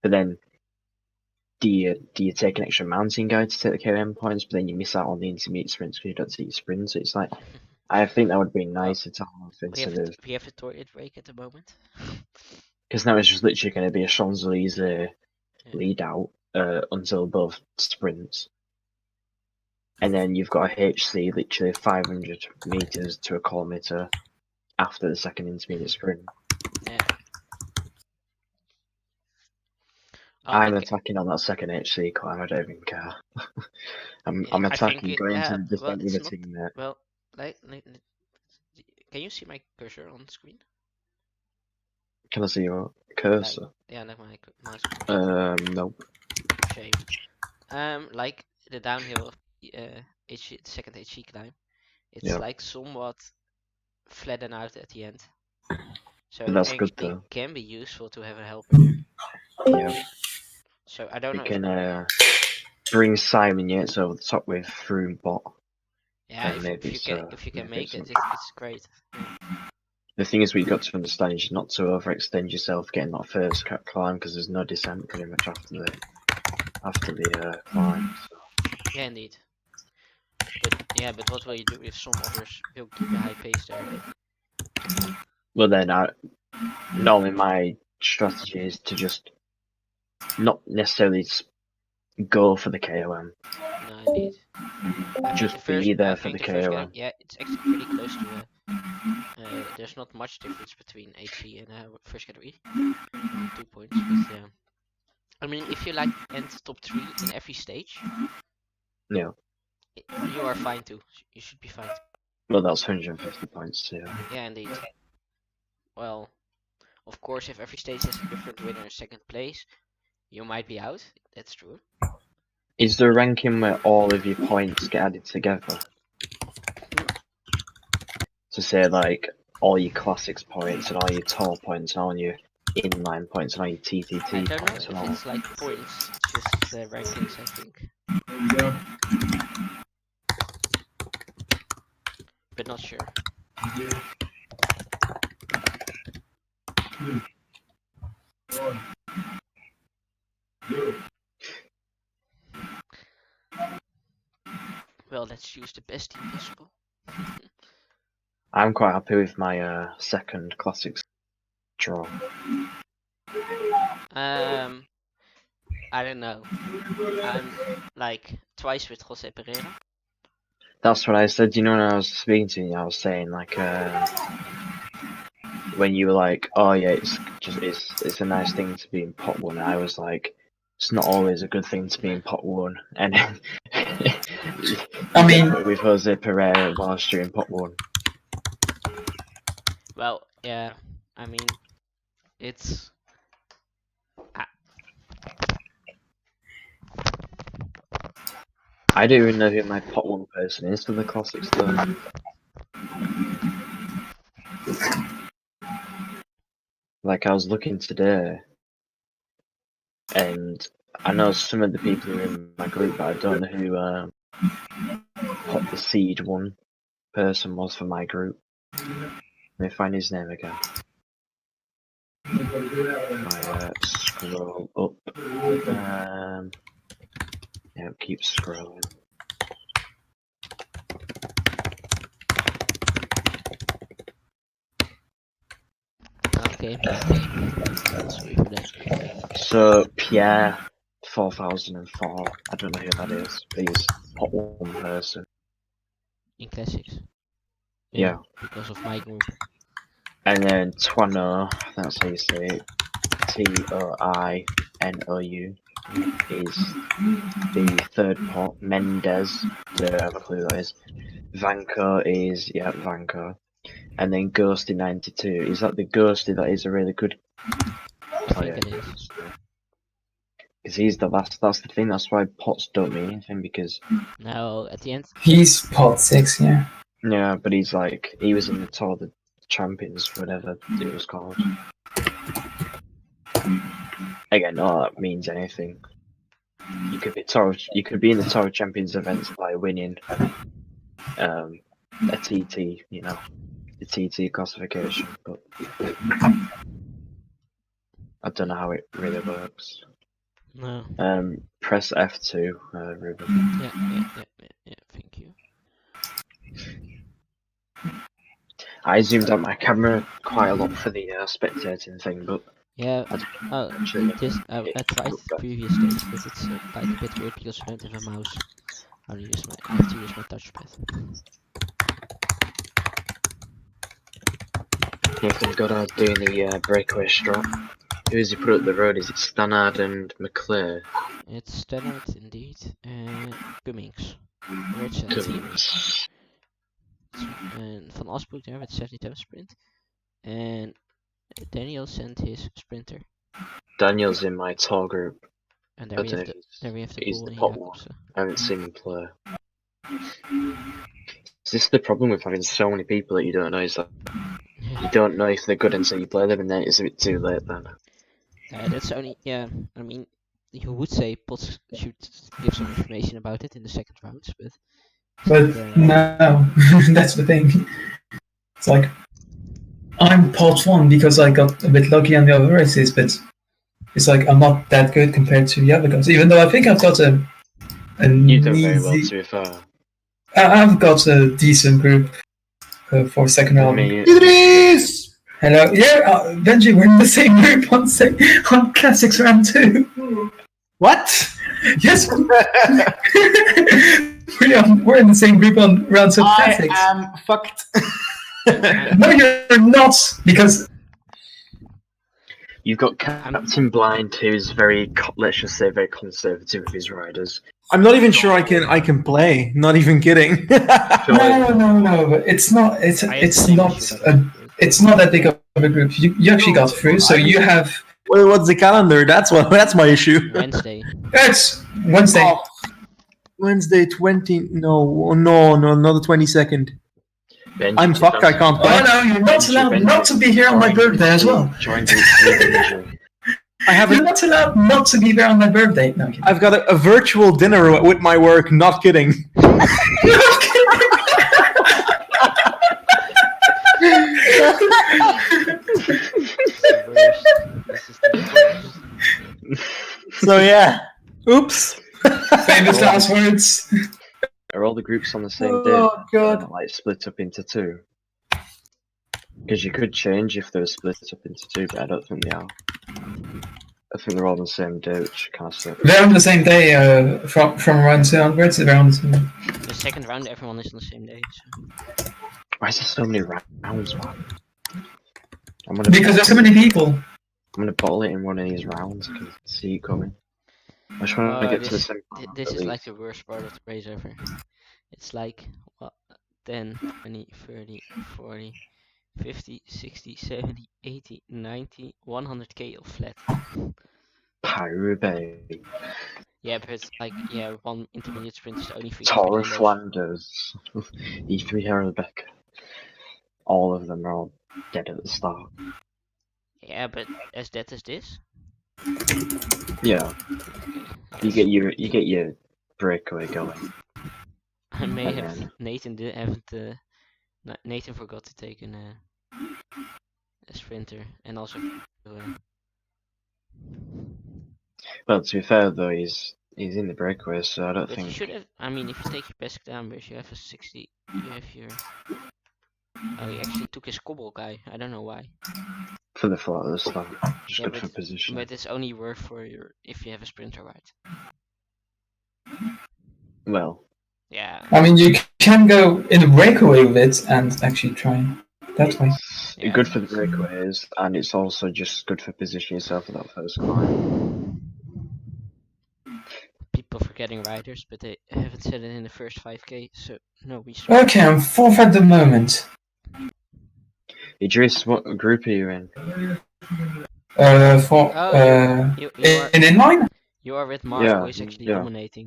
But then do you take an extra mountain guy to take the KM points, but then you miss out on the intermediate sprints because you don't take your sprints? So it's like I think that would be nicer to have instead of, We have a toilet break at the moment. because now it's just literally going to be a Champs-Élysées Yeah. lead out until both sprints. And then you've got a HC literally 500 meters to a kilometer after the second intermediate sprint. Yeah. I'm attacking on that second HC climb, I don't even care. I'm attacking, going to the defend with a teammate. Well, can you see my cursor on screen? Can I see your cursor? Yeah, like my mouse cursor. No. Shame. Like the downhill of the second HC climb, it's like somewhat flattened out at the end. So that's good it though. can be useful to have a helper there. Yeah. So I don't know. You can bring Simon Yates over the top with through bot. Yeah, if you can make it, it's great. The thing is, what you got to understand is not to overextend yourself getting that first climb, because there's no descent pretty much after the climb. So. Yeah, indeed. But what will you do if some others will keep a high pace there? Well, then normally my strategy is to just not necessarily go for the KOM. No, indeed. Just be there for the KOM. Yeah, it's actually pretty close to. There's not much difference between HC and first category. 2 points, but yeah. I mean, if you like end top 3 in every stage, yeah, you are fine too. You should be fine. Well, that's 150 points. Yeah. Yeah, indeed. Well, of course, if every stage has a different winner in second place, you might be out. That's true. Is there a ranking where all of your points get added together? To say like all your classics points and all your tour points and all your inline points and all your TTT I don't points know and if all. it's like points, just the rankings, I think. But not sure. Well, let's choose the best team possible. I'm quite happy with my second classics draw. I don't know. I'm like twice with Jose Pereira. That's what I said. You know, when I was speaking to you, I was saying like when you were like, "Oh yeah, it's a nice thing to be in pot one." I was like, "It's not always a good thing to be in pot one." And I mean, with Jose Pereira whilst you're in pot one. Well, yeah. I mean, it's. I don't even know who my pot one person is for the classics though. Like I was looking today, and I know some of the people who are in my group, but I don't know who pot the seed one person was for my group. Let me find his name again. I scroll up. Yeah, keep scrolling. Okay. Sorry for that. So Pierre 4004. I don't know who that is, but he's pot 1 person. in classics. Yeah. Because of my group. And then Twano, that's how you say it. Toinou is the 3rd pot. Mendez, don't have a clue who that is. Vanko is, yeah, Vanko. And then Ghosty 92. Is that the Ghosty that is a really good I player? think it is. Because he's the last, that's the thing, that's why pots don't mean anything, because... No, at the end. He's pot 6, yeah. Yeah, but he's like, he was in the Tour of the Champions, whatever it was called. Again, not that means anything. You could be in the Tour of Champions events by winning a TT, you know, the TT classification, but I don't know how it really works. No. Press F2, Ruben. Yeah, thank you. I zoomed out my camera quite a lot for the spectating thing, but Yeah, actually, I tried the previous days, but it's like a bit weird because I don't have a mouse. I have to use my touchpad. Nathan Goddard doing the breakaway strut. Who has he put up the road? Is it Stannard and McClure? It's Stannard indeed, and Cummings. Rich and team. And Van Asbroek there with 70 sprint. And Daniel sent his sprinter. Daniel's in my tall group. And there we have the he's goal the in pot one. Jacobsen. I haven't seen him play. Is this the problem with having so many people that you don't know? Is that you don't know if they're good until you play them, and then it's a bit too late then. That's only, yeah, I mean, you would say Potts should give some information about it in the second rounds, but no, that's the thing. It's like, I'm pot 1 because I got a bit lucky on the other races, but it's like I'm not that good compared to the other guys, even though I think I've got a You've done very well, to be fair. I've got a decent group for second round. Idris! Hello, yeah, Benji, we're in the same group on Classics round 2. What? Yes, we're in the same group on round 2 Classics. I am fucked. No, you're not, because You've got Captain Blind, who's very, let's just say, very conservative with his riders. I'm not even sure I can play. Not even kidding. no, but it's not that big of a group. You actually got through, so you have. Well, what's the calendar? That's my issue. Wednesday. It's Wednesday. Oh, Wednesday 20. No, not the 22nd. Benji, I'm fucked. I can't play. Oh no, you're not allowed not to be here on my birthday as well. You're not allowed not to be there on my birthday. No, I've got a virtual dinner with my work. Not kidding. So yeah. Oops. Famous last words. Are all the groups on the same day? Oh god. Like split up into 2? Because you could change if they were split up into 2, but I don't think they are. I think they're all on the same day, which kind of sucks. They're on the same day from round 2 onwards. They're on the same day. The second round, everyone is on the same day. So. Why is there so many rounds, man? Because there's so many people. I'm gonna bottle it in one of these rounds. I can see it coming. I just want to get to the same. This is like the worst part of the race ever. It's like 10, 20, 30, 40, 50, 60, 70, 80, 90, 100k of flat. Pyro baby. Yeah, but it's like, yeah, one intermediate sprint is only 3 Tour of kilometers. Flanders. E3 Harelbeck. All of them are all dead at the start. Yeah, but as dead as this? Yeah. You get your breakaway going. I may And have then- Nathan forgot to take a sprinter and also Well, to be fair though, he's in the breakaway, so I don't but think. you should have, I mean, if you take your best numbers, you have a 60, you have your... Oh, he actually took his cobble guy, I don't know why. For the floaters, though. Just Yeah, good for position. but it's only worth for your if you have a sprinter, right? Well, Yeah. I mean, you can go in the breakaway with it and actually try that way. it's Yeah. good for the breakaways, and it's also just good for positioning yourself for that first climb. People forgetting riders, but they haven't said it in the first 5k, so no research. Okay, I'm fourth at the moment. Idris, what group are you in? For Oh, you are in inline. you are with Mark, who Yeah, is actually yeah. dominating.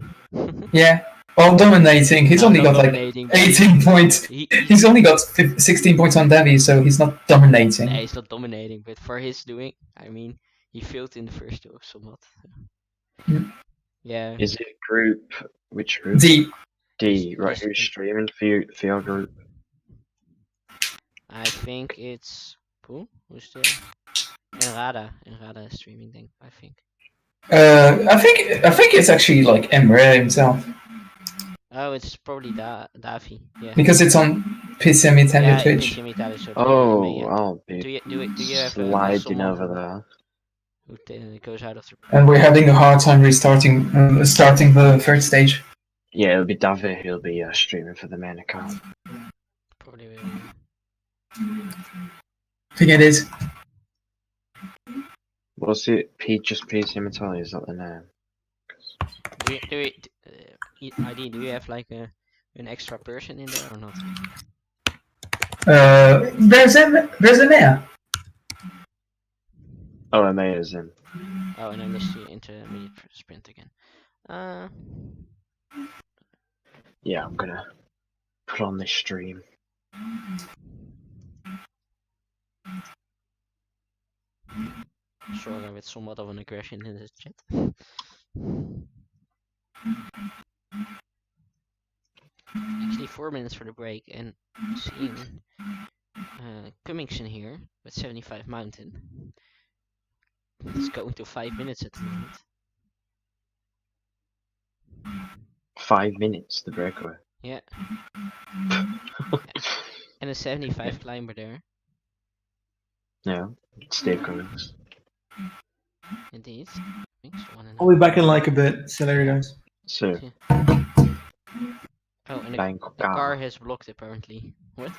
Yeah. Well, dominating. He's No, only not got like dominating, but 18 points. he's He's only got 16 points on Devi, so he's not dominating. nah, he's not dominating, but for his doing, I mean, he failed in the first two somewhat. Mm. Yeah. Is it group? Which group? D. D. Right, He's- who's streaming for your group? I think it's who's there? And Rada is streaming thing, I think. I think it's actually like Emre himself Oh, it's probably Davi. Yeah. because it's on PCM Italia Yeah, Twitch. PC Italia, so Oh, I'll be do you have sliding someone over there. who goes out of the And we're having a hard time restarting starting the third stage. Yeah, it'll be Davi who'll be streaming for the main account. probably will. I think it is. What's it? Just PC Italia, is that the name? ID, do you have like an extra person in there or not? There's a mayor. Oh, amazing. Oh, and I missed the intermediate sprint again. Yeah, I'm gonna put on this stream. Sorry, with somewhat of an aggression in the chat. Actually, 4 minutes for the break, and seeing Cummingson here with 75 Mountain. It's going to 5 minutes at the moment. 5 minutes, the breakaway. Yeah. And a 75 climber there. Yeah, Steve Cummings. Indeed. I'll be back in like a bit. So there you guys. So, Oh, and Bang the car has blocked apparently. What?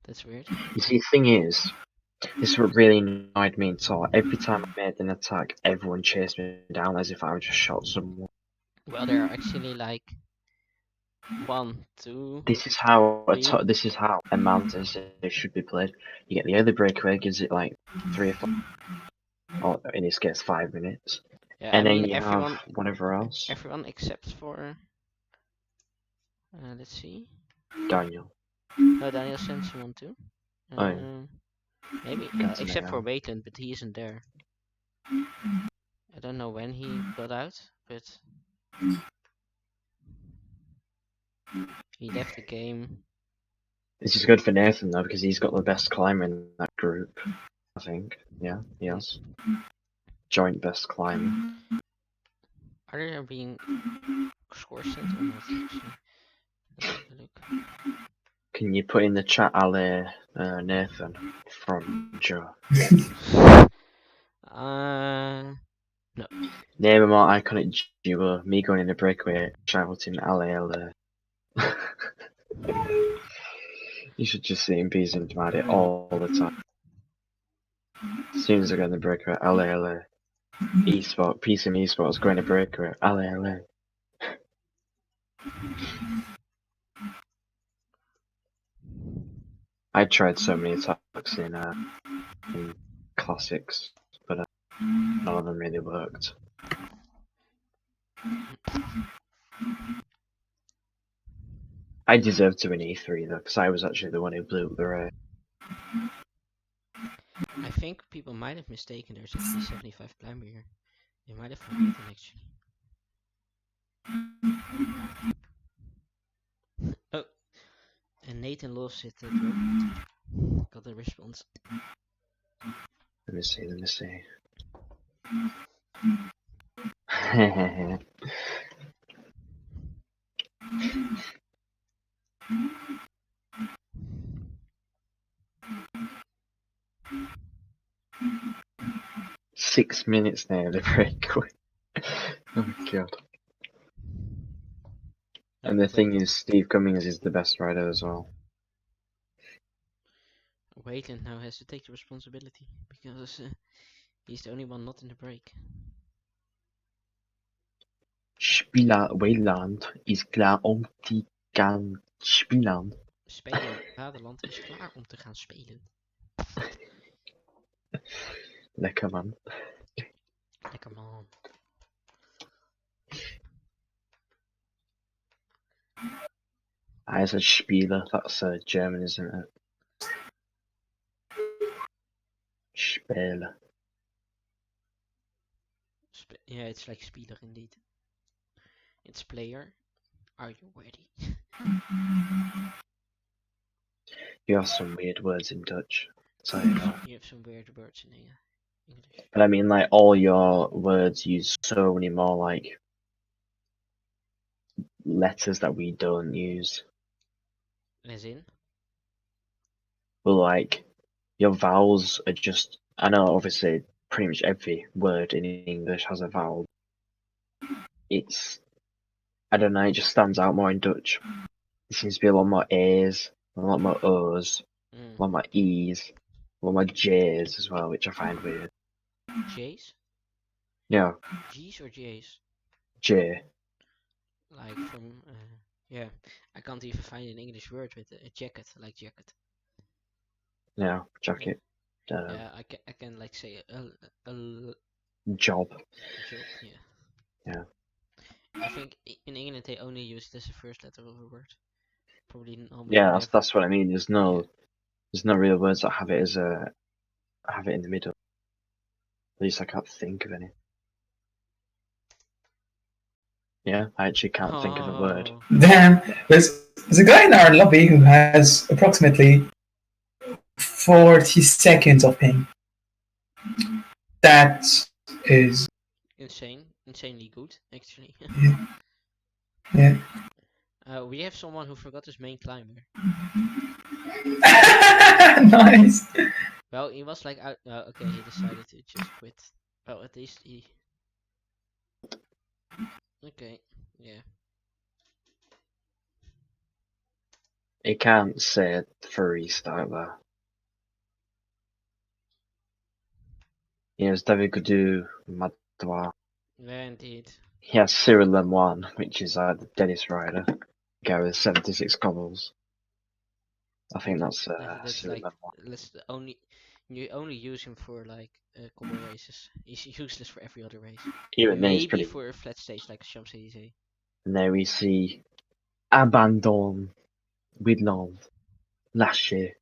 That's weird. You see, the thing is, this is what really annoyed me until every time I made an attack, everyone chased me down as if I just shot someone. Well, there are actually like 1, 2. This is how Three. this is how a mountain stage should be played. You get the early breakaway, gives it like 3 or 4, or in this case 5 minutes, Yeah, and I then mean you everyone. have whatever else. Everyone except for. Let's see. Daniel. No, Daniel sent someone too. Oh, yeah. Maybe That's except for amazing. Waitland, but he isn't there. I don't know when he got out, but he left the game. This is good for Nathan though because he's got the best climber in that group. I think. Yeah, he has. Joint best climber. Are there being scores sent or not? Actually, let's have a look. Can you put in the chat Ali Nathan from Joe? No. Name a more iconic duo. Me going in the breakaway, shouting Ali Ali. You should just see him being about it all the time. As soon as I go in the breakaway, Ali Ali. Esport, PCM Esports going to breakaway, Ali Ali. I tried so many attacks in classics, but none of them really worked. I deserved to win E3 though, because I was actually the one who blew up the race. I think people might have mistaken there's actually 75 climber here. They might have forgotten actually. Oh, and Nathan lost it. Got the response. Let me see. 6 minutes now of the break. Oh my god. And the thing is, Steve Cummings is the best rider as well. Wayland now has to take the responsibility because he's the only one not in the break. Spieler Wayland is klaar om te gaan spelen. Spelen. Vaderland is klaar om te gaan spelen. Lekker man. Lekker man. I said Spieler, that's German, isn't it? Spieler. Yeah, it's like Spieler indeed. It's player. Are you ready? You have some weird words in Dutch. So you know. You have some weird words in English. But I mean, like, all your words use so many more, like, letters that we don't use. As in? But, like, your vowels are just. I know, obviously, pretty much every word in English has a vowel. It's. I don't know, it just stands out more in Dutch. There seems to be a lot more A's, a lot more O's, a lot more E's, a lot more J's as well, which I find weird. J's? Yeah. G's or J's? J. Like from, yeah, I can't even find an English word with a jacket, like jacket. Yeah, jacket. Yeah, I can like say a job. Job, yeah. Yeah. I think in England they only use it as the first letter of a word. Probably normally. Yeah, never. that's what I mean. There's no real words that have it as have it in the middle. At least I can't think of any. Yeah, I actually can't think of a word. Damn, there's a guy in our lobby who has approximately 40 seconds of ping. That is insanely good, actually. Yeah. We have someone who forgot his main climber. Nice. Well, he was like out. Okay, he decided to just quit. Well, at least he. Okay, yeah. He can't say it for restart there. He has David Gaudu, Madwa. Yeah, indeed. He has Cyril Lemoine, which is the Dennis rider. Guy with 76 cobbles. I think that's That's Cyril like Lemoine. you only use him for like cobble races. He's useless for every other race. Even then, he's Maybe pretty. for a flat stage like Champs-Élysées. And there we see Abandon, Widland, Lachey.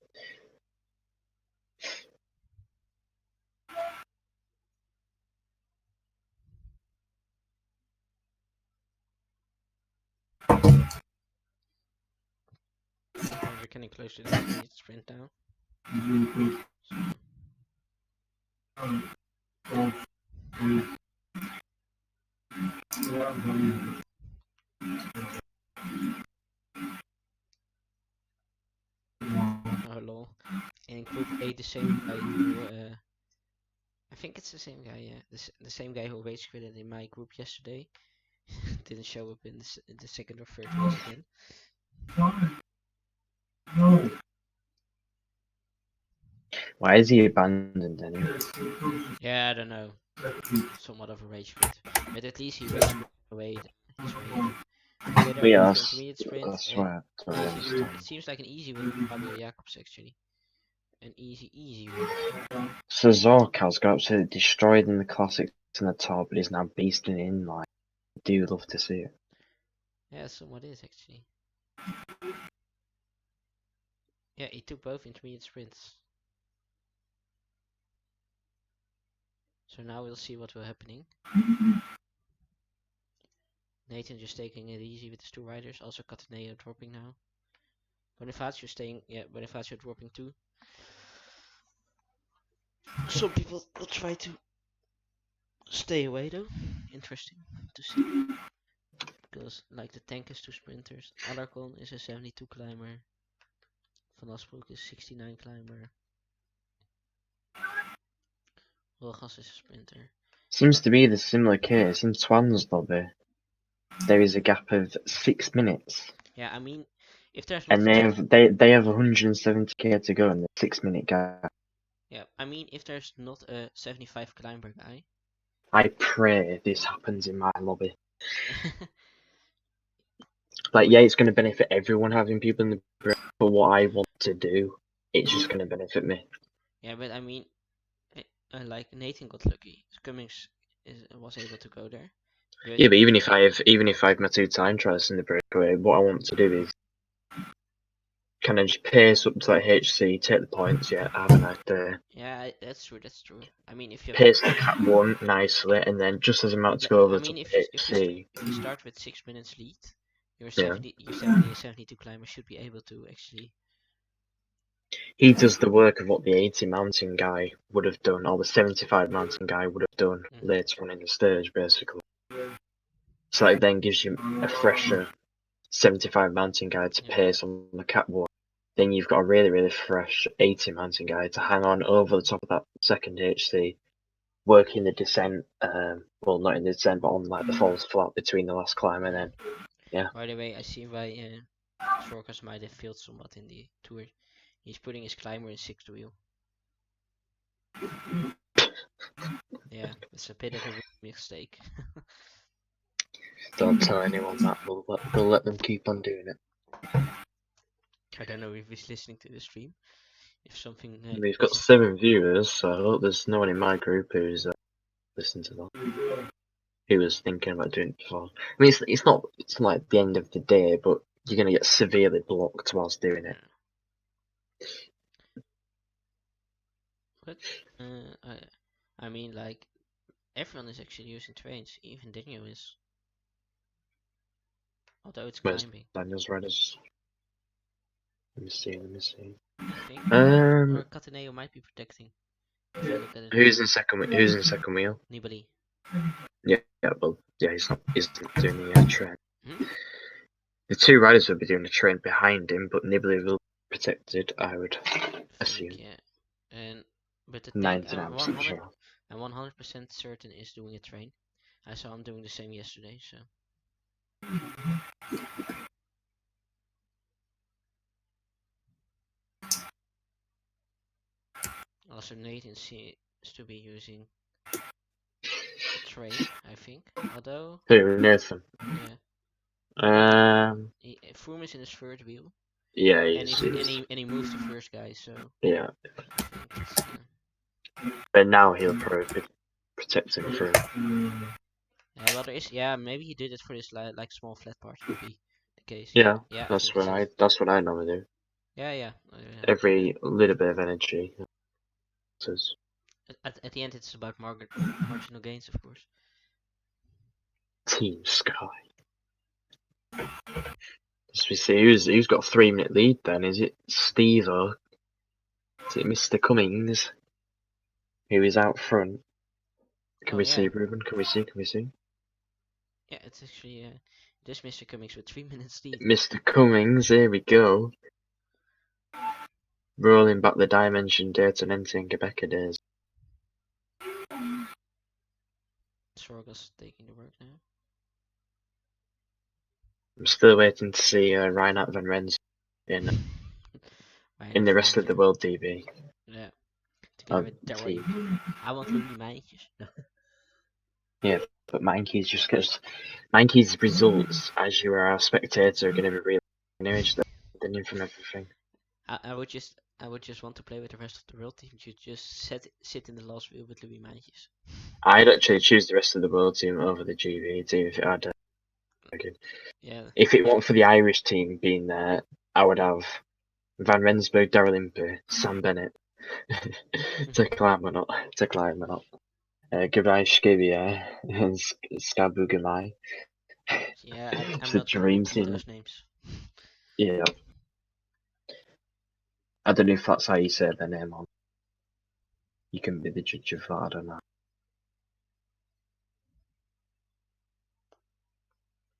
We're getting close to the intermediate sprint now. Oh lol. In Group A, the same guy who I think it's the same guy. Yeah, the same guy who rage quitted in my group yesterday didn't show up in the second or third race again. Why is he abandoned anyway? Yeah, I don't know. Somewhat of a rage quit, but at least he rage quit away his way again. Okay, they're Yeah, going for intermediate sprint. that's right. It seems like an easy win for Fabio Jacobs actually. An easy win. So Zorkal's got absolutely destroyed in the classics in the top, but he's now beasting in. Like, I do love to see it. Yeah, somewhat is actually. Yeah, he took both intermediate sprints. So now we'll see what will happening. Nathan just taking it easy with his two riders. Also Cataneo dropping now. Bonifacio staying, yeah, Bonifacio dropping too. Some people will try to stay away though. Interesting to see. Because like the tank is two sprinters. Alarcon is a 72 climber. Van Asbroek is 69 climber. Wilgas is a sprinter. Seems to be the similar case in Swan's lobby. There is a gap of 6 minutes, Yeah, I mean, if there's and not they have 170k to go in the 6 minute gap. yeah, I mean, if there's not a 75 climber guy, I pray this happens in my lobby. Like, yeah, it's going to benefit everyone having people in the break, but what I want to do, it's just going to benefit me. yeah, but I mean, like Nathan got lucky. Cummings was able to go there. But Yeah, but even if I have my 2 time trials in the breakaway, what I want to do is kind of just pace up to like HC, take the points, yeah, have a nice day. yeah, that's true. That's true. I mean, if you have, Pace the cat one nicely, and then just as I'm about to go I over to mean, HC, if you start with 6 minutes lead, your yeah, 70 and 72 climber should be able to actually. he does the work of what the 80 mountain guy would have done, or the 75 mountain guy would have done later on in the stage, basically. So it then gives you a fresher 75 mountain guy to pace on the catwalk. Then you've got a really, really fresh 80 mountain guy to hang on over the top of that second HC, working the descent, well, not in the descent, but on like the falls flat between the last climb, and then, yeah. By the way, I see why Sorkas might have failed somewhat in the tour. He's putting his climber in sixth wheel. Yeah, it's a bit of a mistake. Don't tell anyone that, we'll let them keep on doing it. I don't know if he's listening to the stream. If something. We've got 7 viewers, so I hope there's no one in my group who's listening to that. Who was thinking about doing it before. I mean, it's not like the end of the day, but you're gonna get severely blocked whilst doing it. But I mean, like everyone is actually using trains. Even Daniel is, although it's Where's climbing. Daniel's riders? Let me see. I think. Or Um, Cataneo might be protecting. If I look at it. who's in second wheel? Nibali. Yeah, well, yeah, he's not doing the train. Hmm? The 2 riders will be doing the train behind him, but Nibley will be protected, I would assume. Yeah. And but the tank, I'm 99% sure. I'm 100% certain is doing a train. I saw him doing the same yesterday. So. Also, Nathan seems to be using a train, I think. Although, Who, Nathan? yeah. Froome is in his third wheel. Yeah, And he moves the first guy, so. Yeah. I think it's. But now he'll probably be protecting through. Yeah, well, there is. Yeah, maybe he did it for this like small flat part. Could be the case. Yeah, Yeah. that's what I normally do. Yeah, yeah. Every little bit of energy. At the end, it's about marginal gains, of course. Team Sky. As we see, who's got a 3-minute lead then? Is it Steve or is it Mr. Cummings? Who is out front? Can we see, Ruben? Can we see? Yeah, it's actually this Mr. Cummings with 3 minutes lead. Mr. Cummings, here we go. Rolling back the dimension data and entering Quebec days. Sorgas taking the work now. I'm still waiting to see Reinhard van Rens in the rest of the world DB. Yeah, together with Darwin. I want Louis Meintjes. Yeah, but Mankey's results, as you are a spectator, are going to be really image than from everything. I would just want to play with the rest of the world team. You just sit in the last wheel with Louis Meintjes. I'd actually choose the rest of the world team over the GB team if it had. Yeah. If it weren't for the Irish team being there, I would have Van Rensburg, Daryl Impey, Sam Bennett to climb or not. Gavai Shkivia and Skabugamai. Yeah, I'm It's a not gonna dream repeat team. those names. Yeah. I don't know if that's how you say their name on. You can be the judge of that, I don't know.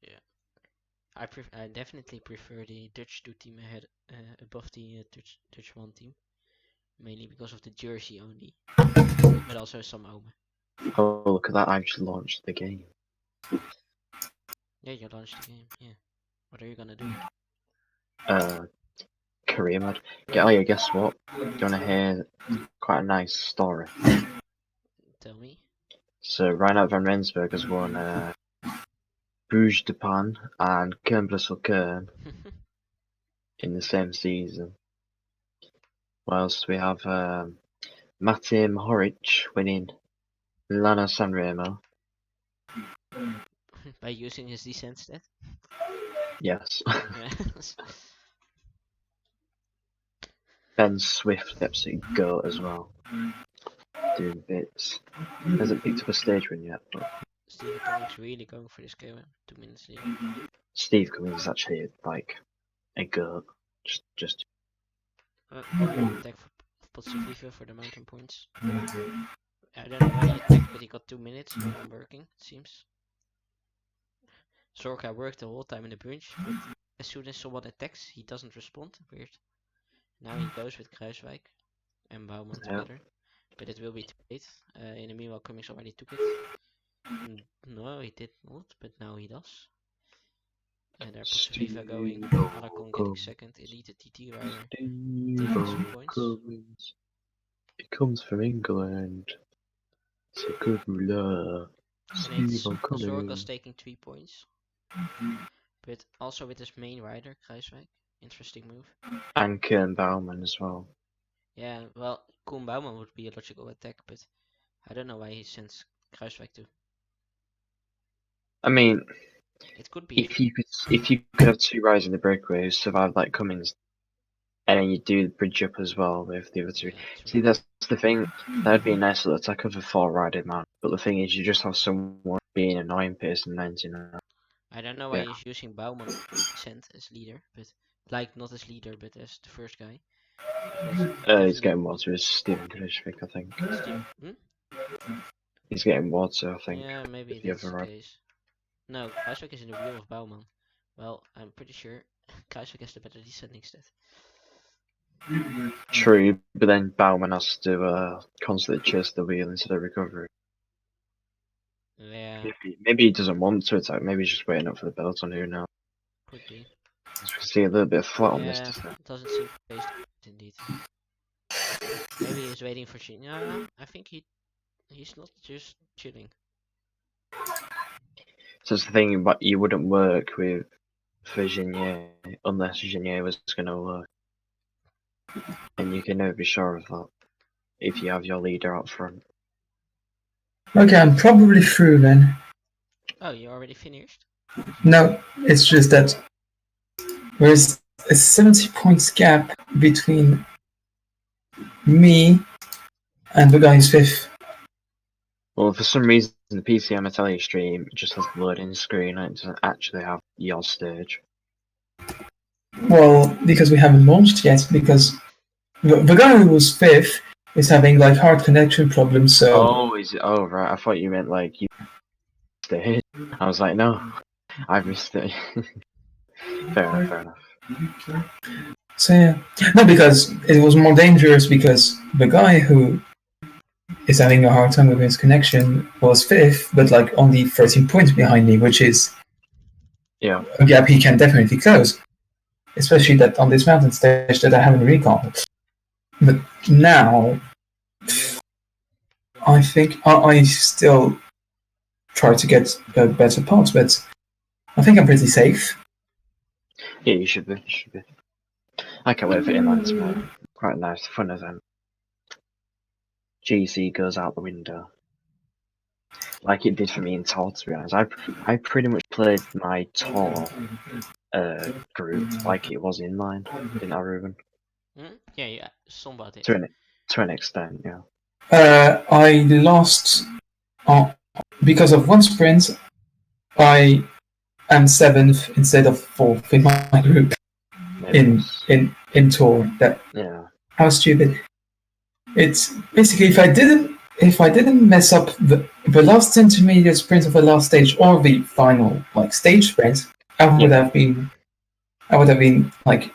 Yeah, I definitely prefer the Dutch 2 team ahead above the Dutch 1 team. mainly because of the jersey only, but also some Omen. Oh, look at that! I've just launched the game. Yeah, you launched the game. Yeah. What are you gonna do? Career mode. Yeah, guess what? Do you wanna hear quite a nice story? Tell me. So Reinhard van Rensburg has won Bruges de Pan and Kern Brussels Kern in the same season. Whilst we have Matej Mohoric winning Milano Sanremo. By using his descent stat. Yes. Yes. Ben Swift, the absolute goat as well. Doing bits. Hasn't picked up a stage win yet, but Stephen Cummings really going for this game. 2 minutes lead. Steve Cummings is actually like a goat. Just Attack for Potsoviva for the mountain points. I don't know why he attacked, but he got 2 minutes. No one working, it seems. Zorka worked the whole time in the bunch, but as soon as someone attacks, he doesn't respond. Weird. Now he goes with Kruiswijk and Bouwman together. But it will be too late. In the meanwhile, Cummings already took it. No, he did not, but now he does. And there Potsoviva going, Alacon getting second, Elite TT rider, taking some points. Cummings. He comes from England. It's a good ruler. Zorka's taking 3 points. But also with his main rider, Kruiswijk. Interesting move. And Kern Baumann as well. Yeah, well, Koen Bouwman would be a logical attack, but I don't know why he sends Kruiswijk to. I mean, It could be if you could have 2 riders in the breakaway who survive like Cummings, and then you do the bridge up as well with the other 2. Yeah, See, that's the thing. That'd be a nice little attack of a 4-rider man. But the thing is, you just have someone being annoying person 99. I don't know why he's using Bouwman sent as leader, but like not as leader, but as the first guy. He's getting water with Steven Kruiswijk, I think. He's getting water, I think. Yeah, maybe that's the case. No, Kruiswijk is in the wheel of Bouwman. Well, I'm pretty sure Kruiswijk has the better descending stat. True, but then Bauman has to constantly chase the wheel instead of recovery. Yeah. Maybe he doesn't want to attack. Maybe he's just waiting up for the belt on who knows. Could be. As we can see a little bit of flat on this. Yeah, doesn't seem based indeed. Maybe he's waiting for No, I think he's not just chilling. So it's the thing, but you wouldn't work with Genier unless Genier was going to work. And you can never be sure of that if you have your leader up front. Okay, I'm probably through then. Oh, you already finished? No, it's just that there's a 70 points gap between me and the guy who's 5th. Well, for some reason, the PCM Atelier stream just has the loading screen and it doesn't actually have your stage. Well, because we haven't launched yet, because the guy who was 5th is having like hard connection problems, so... Oh, is it? Oh, right. I thought you meant like you stage. I was like, no, I've missed it. Fair enough. So yeah. No, because it was more dangerous because the guy who is having a hard time with his connection was 5th, but like only 13 points behind me, which is a gap he can definitely close. Especially that on this mountain stage that I haven't recalled. But now, I think I still try to get better parts, but I think I'm pretty safe. Yeah, you should be. I can't wait for Inline tomorrow. Quite a nice, fun event. GC goes out the window. Like it did for me in Tor, to be honest. I pretty much played my Tor group like it was Inline, didn't I, Ruben? Yeah, somebody. To an extent, yeah. I lost because of one sprint. I am 7th instead of 4th in my group in Tour. How stupid! It's basically if I didn't mess up the last intermediate sprint of the last stage or the final like stage sprint, I would have been like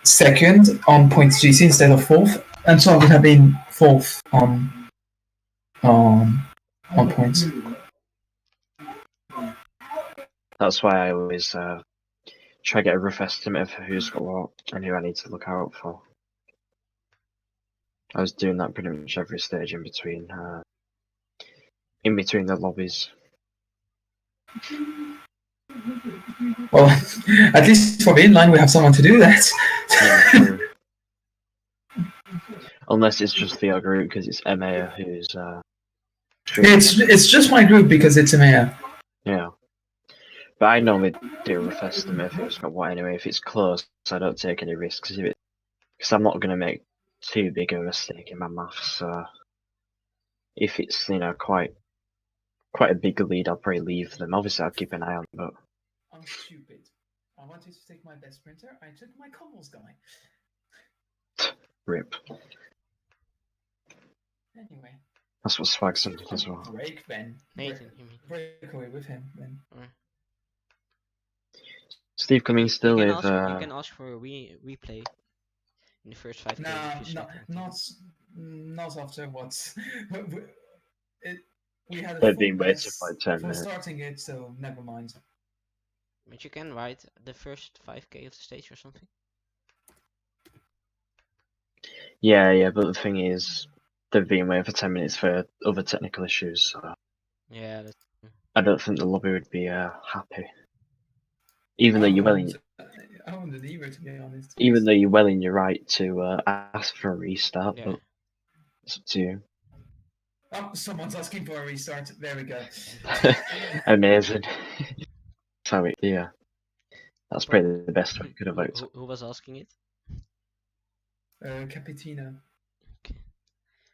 2nd on points GC instead of 4th, and so I would have been fourth on points. That's why I always try to get a rough estimate of who's got what and who I need to look out for. I was doing that pretty much every stage in between the lobbies. Well, at least for the inline, we have someone to do that. Yeah, true. Unless it's just for your group because it's Emea who's. It's just my group because it's Emea. Yeah. But I normally do a rough estimate of who's got what anyway. If it's close, I don't take any risks because I'm not going to make too big of a mistake in my maths. So if it's quite a big lead, I'll probably leave them. Obviously, I'll keep an eye on them. But I'm stupid. I wanted to take my best printer. I took my combos guy. rip. Anyway. That's what Swagson did as well. Break then. Nathan, you mean? Break away with him then. Steve Cummings still you with. can ask for a replay in the first 5 games. Not after what. We had a They've full been waiting mess for like 10 for minutes. starting it, so never mind. But you can write the first 5k of the stage or something. Yeah, but the thing is, they've been waiting for 10 minutes for other technical issues. So Yeah, that's... I don't think the lobby would be happy. Even though you're well in, I wouldn't either, to be honest. even though you're well in your right to ask for a restart, Yeah. but it's up to you. Oh, someone's asking for a restart. There we go. Amazing. So yeah, that's probably the best way you could have voted. Who was asking it? Cappuccino. Okay.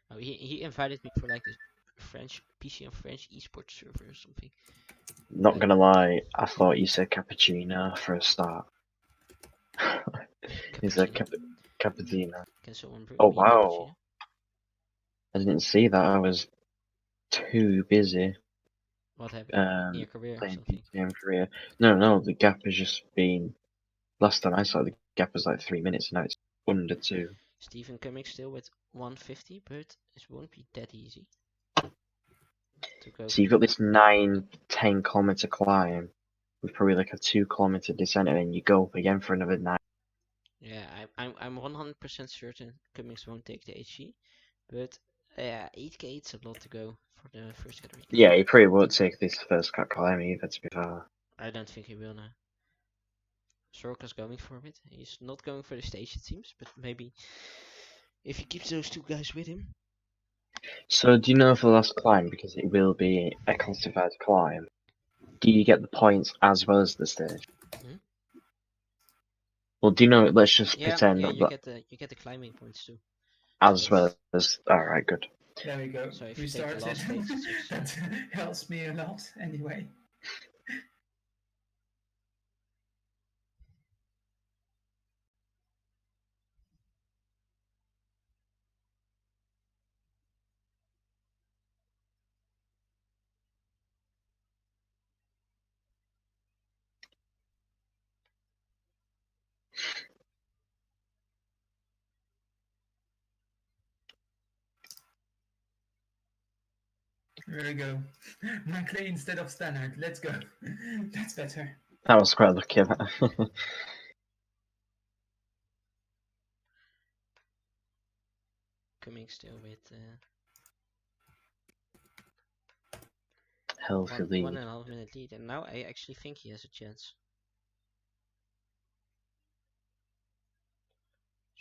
Oh, he invited me for like this French PC and French esports server or something. Not gonna lie, I thought you said cappuccino for a start. He said cappuccino. Can someone bring Oh me a wow! cappuccino? I didn't see that. I was too busy. What happened in your career or Playing something? PTM career. No, the gap has just been. Last time I saw the gap was like 3 minutes, now it's under 2. Stephen Cummings still with 150, but it won't be that easy to go. So you've got this 9-10 kilometer climb with probably like a 2 kilometer descent, and then you go up again for another 9. Yeah, I'm 100% certain Cummings won't take the HG, but 8k it's a lot to go for the first category. Yeah, he probably won't take this first cut climb either, to be fair. I don't think he will now. Sorka's going for it. He's not going for the stage, it seems, but maybe if he keeps those 2 guys with him. So do you know for the last climb, because it will be a classified climb, do you get the points as well as the stage? Hmm? Well, do you know? Let's just pretend yeah, that you get the climbing points too. as well as. All right, good. There we go. So if We you take the started. last stage, it's just... That helps me a lot, anyway. There we go. McLean instead of Stannard. Let's go. That's better. That was quite lucky. Cummings still with Healthy lead. 1.5 minute lead, and now I actually think he has a chance.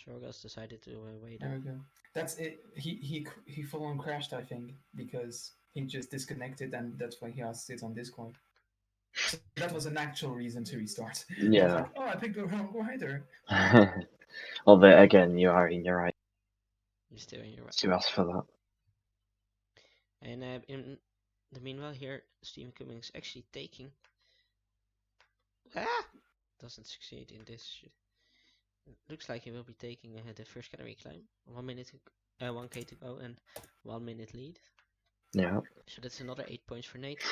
Sorgas decided to wait. There we go. That's it. He full on crashed, I think, because he just disconnected, and that's why he asked it on Discord. So that was an actual reason to restart. Yeah. Like, oh, I picked the wrong rider. Although again, you are in your right You're still in your right. to ask for that. And in the meanwhile here, Stephen Cummings actually taking... Doesn't succeed in this. Looks like he will be taking the first category climb. 1 minute, 1k to go, and 1 minute lead. Yeah. So that's another 8 points for Nate.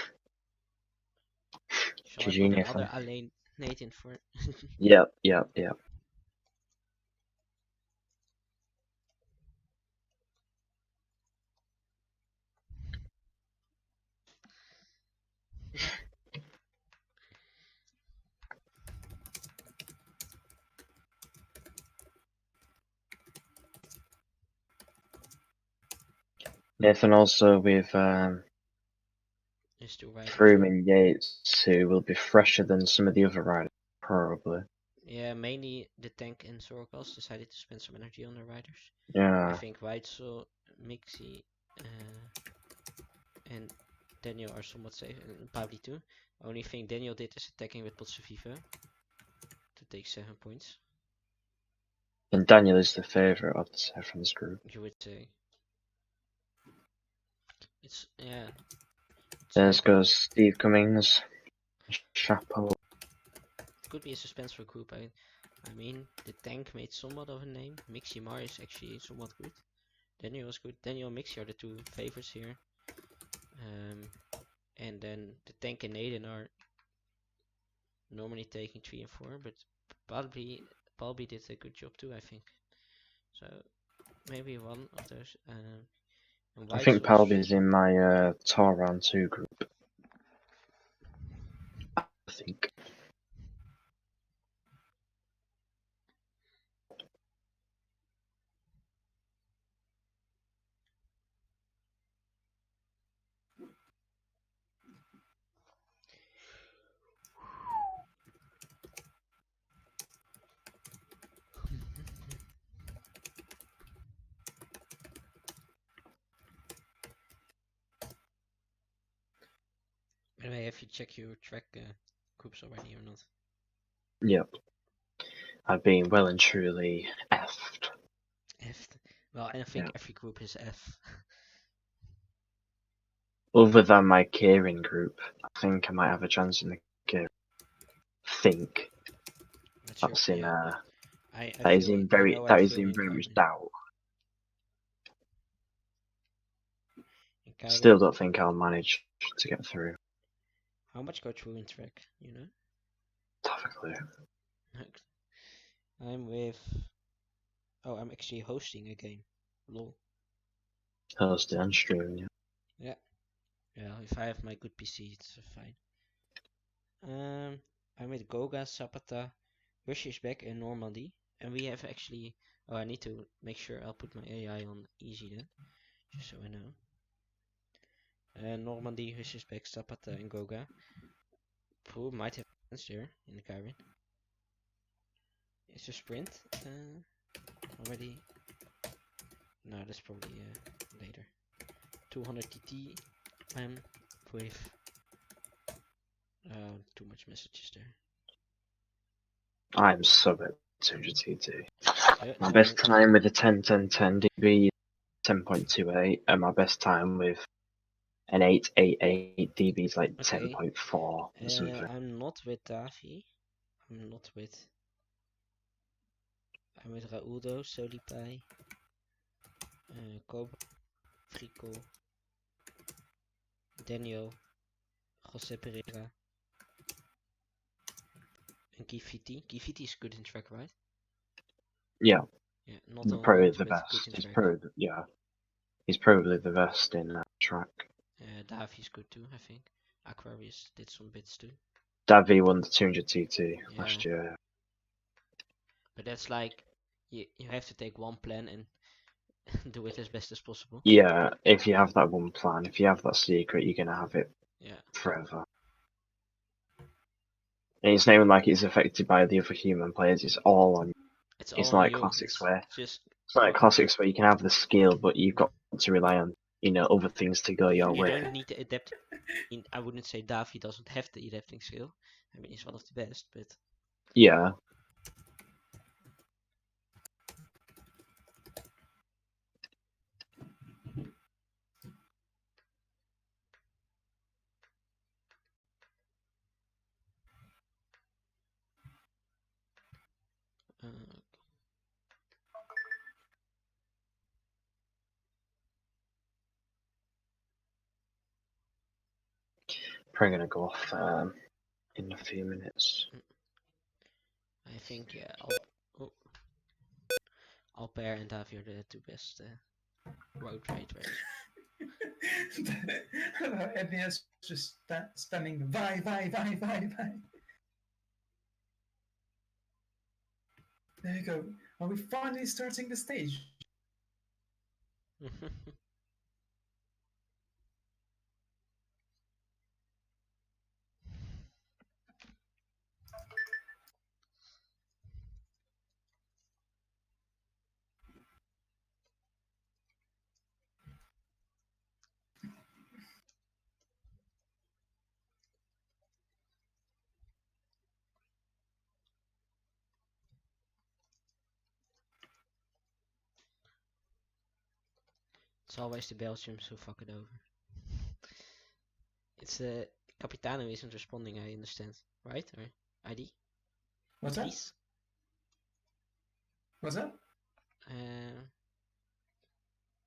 Shall GG, I put another Nathan. Nathan for... Yep. Nathan also with Is two riders. Froome and Yates, who will be fresher than some of the other riders, probably. Yeah, mainly the tank and Sorokals decided to spend some energy on the riders. I Yeah, think Weitzel, Mixie, and Daniel are somewhat safe, and Pavli too. Only thing Daniel did is attacking with Potsevive to take 7 points. and Daniel is the favourite, I'd say, from this group. You would say. It's yeah. There's goes Steve Cummings, Chapeau. It could be a suspenseful group. I mean, the tank made somewhat of a name. Miximar is actually somewhat good. Daniel is good. Daniel and Mixie are the two favorites here. And then the tank and Naden are normally taking 3 and 4, but Palby did a good job too, I think. So maybe one of those. And I think Weitzel's Palby's in my Tour Round 2 group. I think. Anyway, have you checked your track groups already or not? Yep. I've been well and truly effed. F. Well, I think every group is F. Other than my Kieran group, I think I might have a chance in the Kieran. Think. That's your That's in yeah. I that is feel in I very know I that is feel in in very much Kairin. doubt. In Kairin, Still don't think I'll manage to get through. how much go through in track? You know. Have a clue. I'm with. Oh, I'm actually hosting a game. Lol. Hosted and streaming, yeah. Yeah. Yeah. If I have my good PC, it's fine. I'm with Goga, Zapata, Rush is back, and Normandy. And we have actually. Oh, I need to make sure I'll put my AI on easy then, just so I know. Normandy, Rush is back, Zapata, and Goga. Who might have a chance there in the Kairin. It's a sprint already. No, that's probably later. 200 TT. I'm with. Too much messages there. I'm sub at 200 TT. Yeah, My so best time with a 10-10-10 DB is 10.28, and my best time with an 888 DB is like okay. 10.4 or something. I'm not with Davi. I'm not with. I'm with Rauldo, Solipai, Cobra, Frico, Daniel, Jose Pereira, and Kifiti. Kifiti is good in track, right? Yeah, Yeah, not on probably road, the but good best. in He's track. probably yeah, he's probably the best in that track. Davi's good too, I think. Aquarius did some bits too. Davi won the 200 TT last year. But that's like you have to take one plan and do it as best as possible. Yeah, if you have that one plan, if you have that secret, you're gonna have it Yeah. forever. And it's not even like it's affected by the other human players. It's all on. It's It's all not on like you. classics where Just it's not like classics where you can have the skill, but you've got to rely on other things to go your you way. don't need to adapt. I wouldn't say Davi doesn't have the adapting skill. I mean, he's one of the best, but Yeah. uh, Probably gonna go off in a few minutes. I think yeah, oh, Alper and Davi are the two best road riders. Everyone's just spamming vi. There you go. Are we finally starting the stage? It's always the Belgians who fuck it over. It's Capitano isn't responding, I understand. Right? Or ID? What's that? Please? What's that?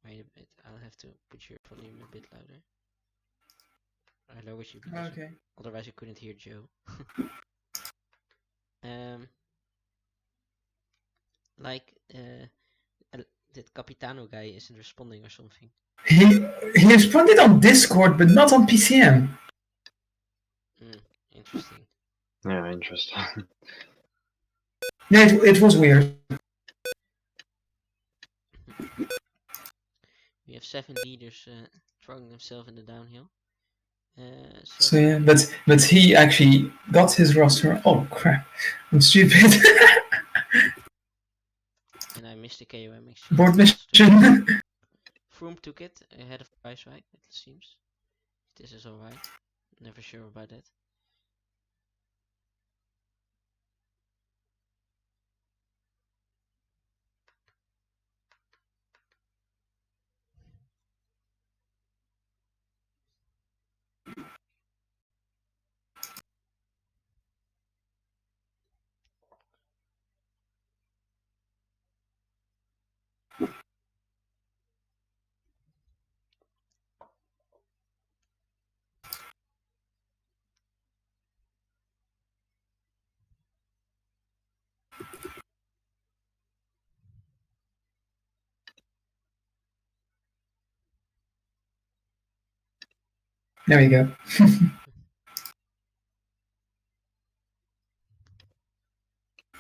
Wait a bit, I'll have to put your volume a bit louder. I lowered you because Okay. otherwise I couldn't hear Joe. Like, that Capitano guy isn't responding or something. He responded on Discord, but not on PCM. Interesting. Yeah, interesting. Yeah, it was weird. We have 7 leaders throwing themselves in the downhill. So yeah, but he actually got his roster. Oh crap! I'm stupid. And I missed the KOM exchange. Board mission. Froome took it ahead of Price, right? It seems. This is alright. Never sure about that. There we go.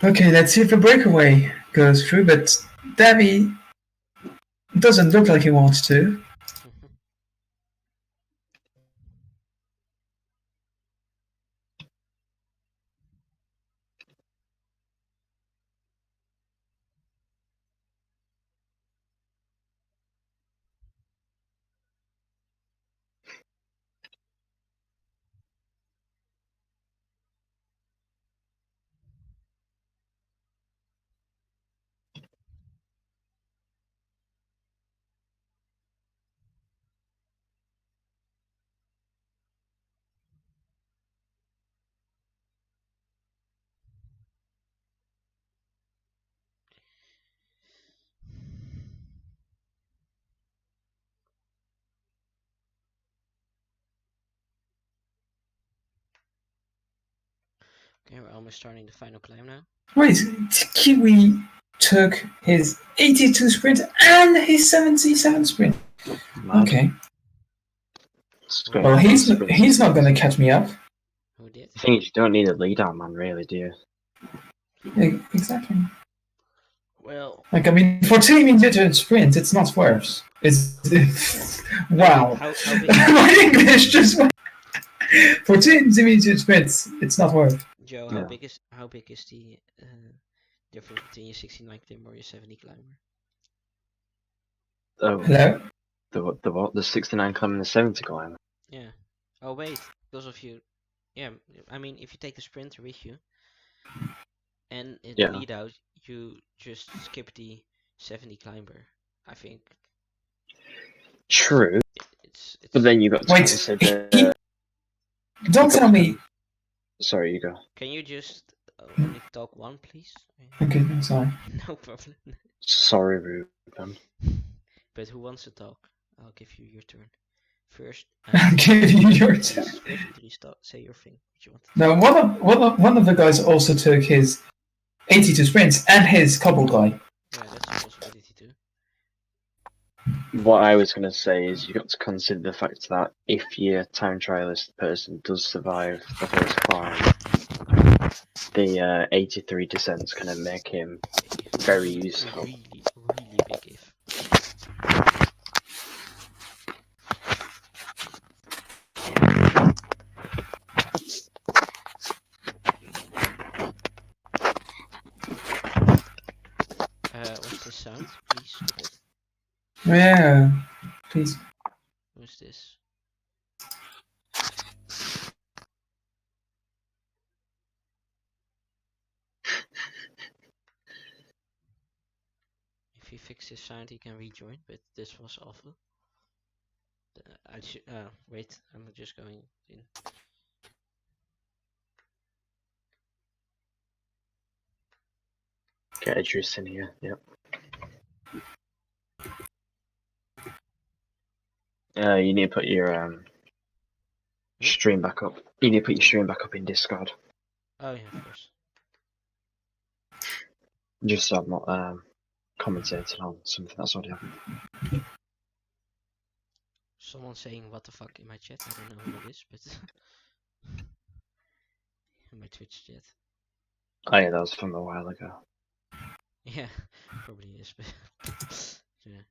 Okay, let's see if the breakaway goes through, but Davy doesn't look like he wants to. Okay, we're almost starting the final climb now. Wait, Kiwi took his 82 sprint and his 77 sprint. Mad. Okay. Great. Well, he's not going to catch me up. Who did? The thing is, you don't need a lead out man, really, do you? Exactly. Well, Like, I mean, for team individual sprint, it's not worse. It's wow. How big My English just went. For team individual sprints, it's not worth. Joe, Yeah. how big is the difference between your 69 climber or your 70 climber? Oh, Hello? the what? The 69 climb and the 70 climb. Yeah. Oh wait, because of you. Yeah, I mean, if you take the sprinter with you and it Yeah. lead out, you just skip the 70 climber. I think True, it's. but then you got to Wait, consider. Don't tell me. Sorry, you go. Can you just only talk one, please? Okay, I'm sorry. No problem. Sorry, Ruben. But who wants to talk? I'll give you your turn. First, I'm giving you your please, turn. first, please say your thing. What you want. Now, one of the guys also took his 82 sprints and his couple guy. Yeah, that's a possibility too. What I was going to say is you got to consider the fact that if your time trialist person does survive the first climb, the 83 descent's going to make him very useful. Really, really big if. What's this sound? Please skip it. Yeah, please. What's this? If he fixes his sound, he can rejoin, but this was awful. I should. Wait. I'm just going in. Get a juice in here. Yep. You need to put your stream back up. You need to put your stream back up in Discord. Oh yeah, of course. Just so I'm not commentating on something that's already happened. Someone saying what the fuck in my chat. I don't know who it is, but in my Twitch chat. Oh yeah, that was from a while ago. Yeah, probably is, but yeah.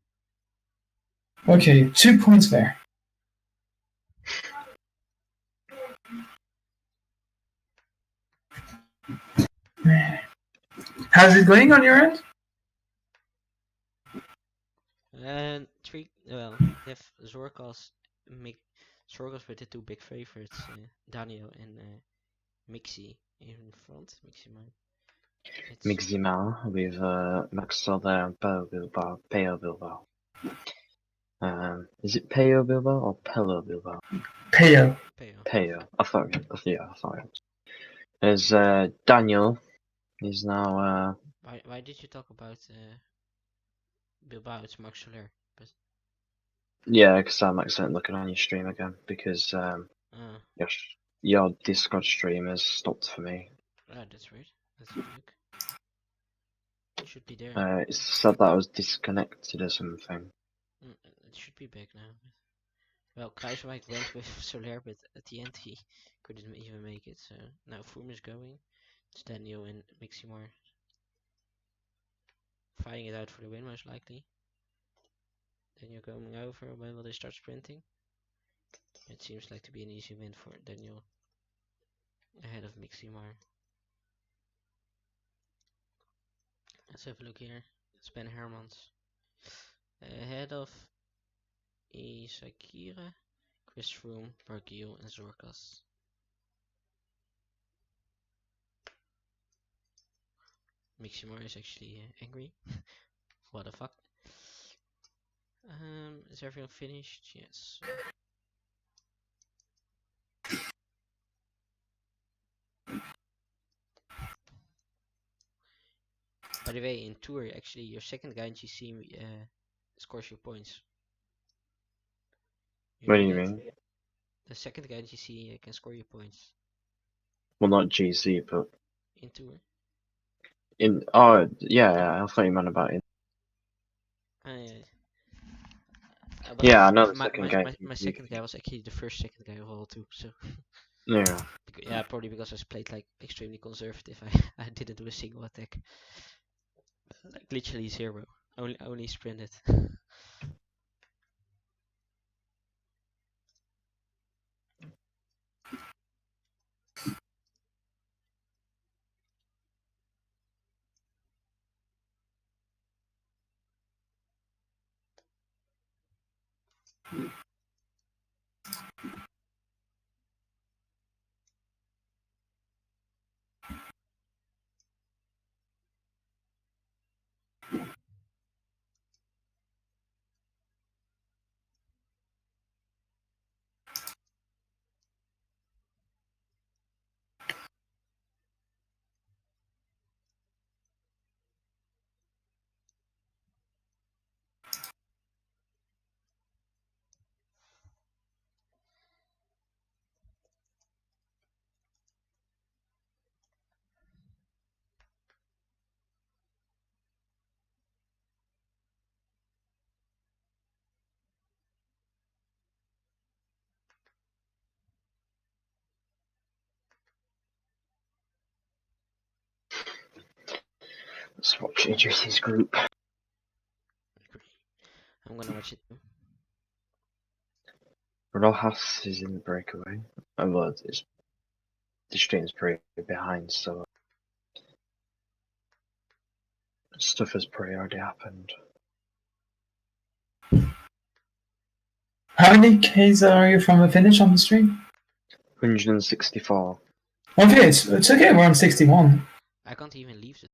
Okay, 2 points there. How's it going on your end? And three. Well, they have Zorkas, Zorkas with the two big favorites, Daniel and Mixie in front. Mixie mine. Mixima with Max Soler and Peo Bilbao. Is it Peo Bilbao or Pelo Bilbao? Peo. Peo. I thought it was. There's Daniel. He's now. Why did you talk about Bilbao? It's Max Soler, but Yeah, because I'm accidentally looking on your stream again because your Discord stream has stopped for me. that's weird. Let's have a look. It should be there. It said that I was disconnected or something. It should be back now. Well, Kruiswijk went with Soler, but at the end he couldn't even make it. So now Froome is going. It's Daniel and Miximore fighting it out for the win, most likely. Daniel going over. When will they start sprinting? It seems like to be an easy win for Daniel ahead of Miximore. Let's have a look here. It's Ben Hermans ahead of Isakira, Chris Froome, Barguil, and Zorkas. Miximore is actually angry. What the fuck? Is everything finished? Yes. By the way, in Tour, actually, your second guy in GC scores your points. What do you mean? The second guy in GC can score your points. Well, not GC, but in Tour. Yeah, I thought you meant about it. But Yeah, I know the second guy. My second guy was actually the second guy of all too. So Yeah. yeah, probably because I played like extremely conservative. I didn't do a single attack, like literally zero. Only sprinted. Let's watch AJC's group. I'm gonna watch it too. Rojas is in the breakaway. Well, the stream's pretty behind, so stuff has pretty already happened. How many Ks are you from the finish on the stream? 164. Okay, it's okay. We're on 61. I can't even leave the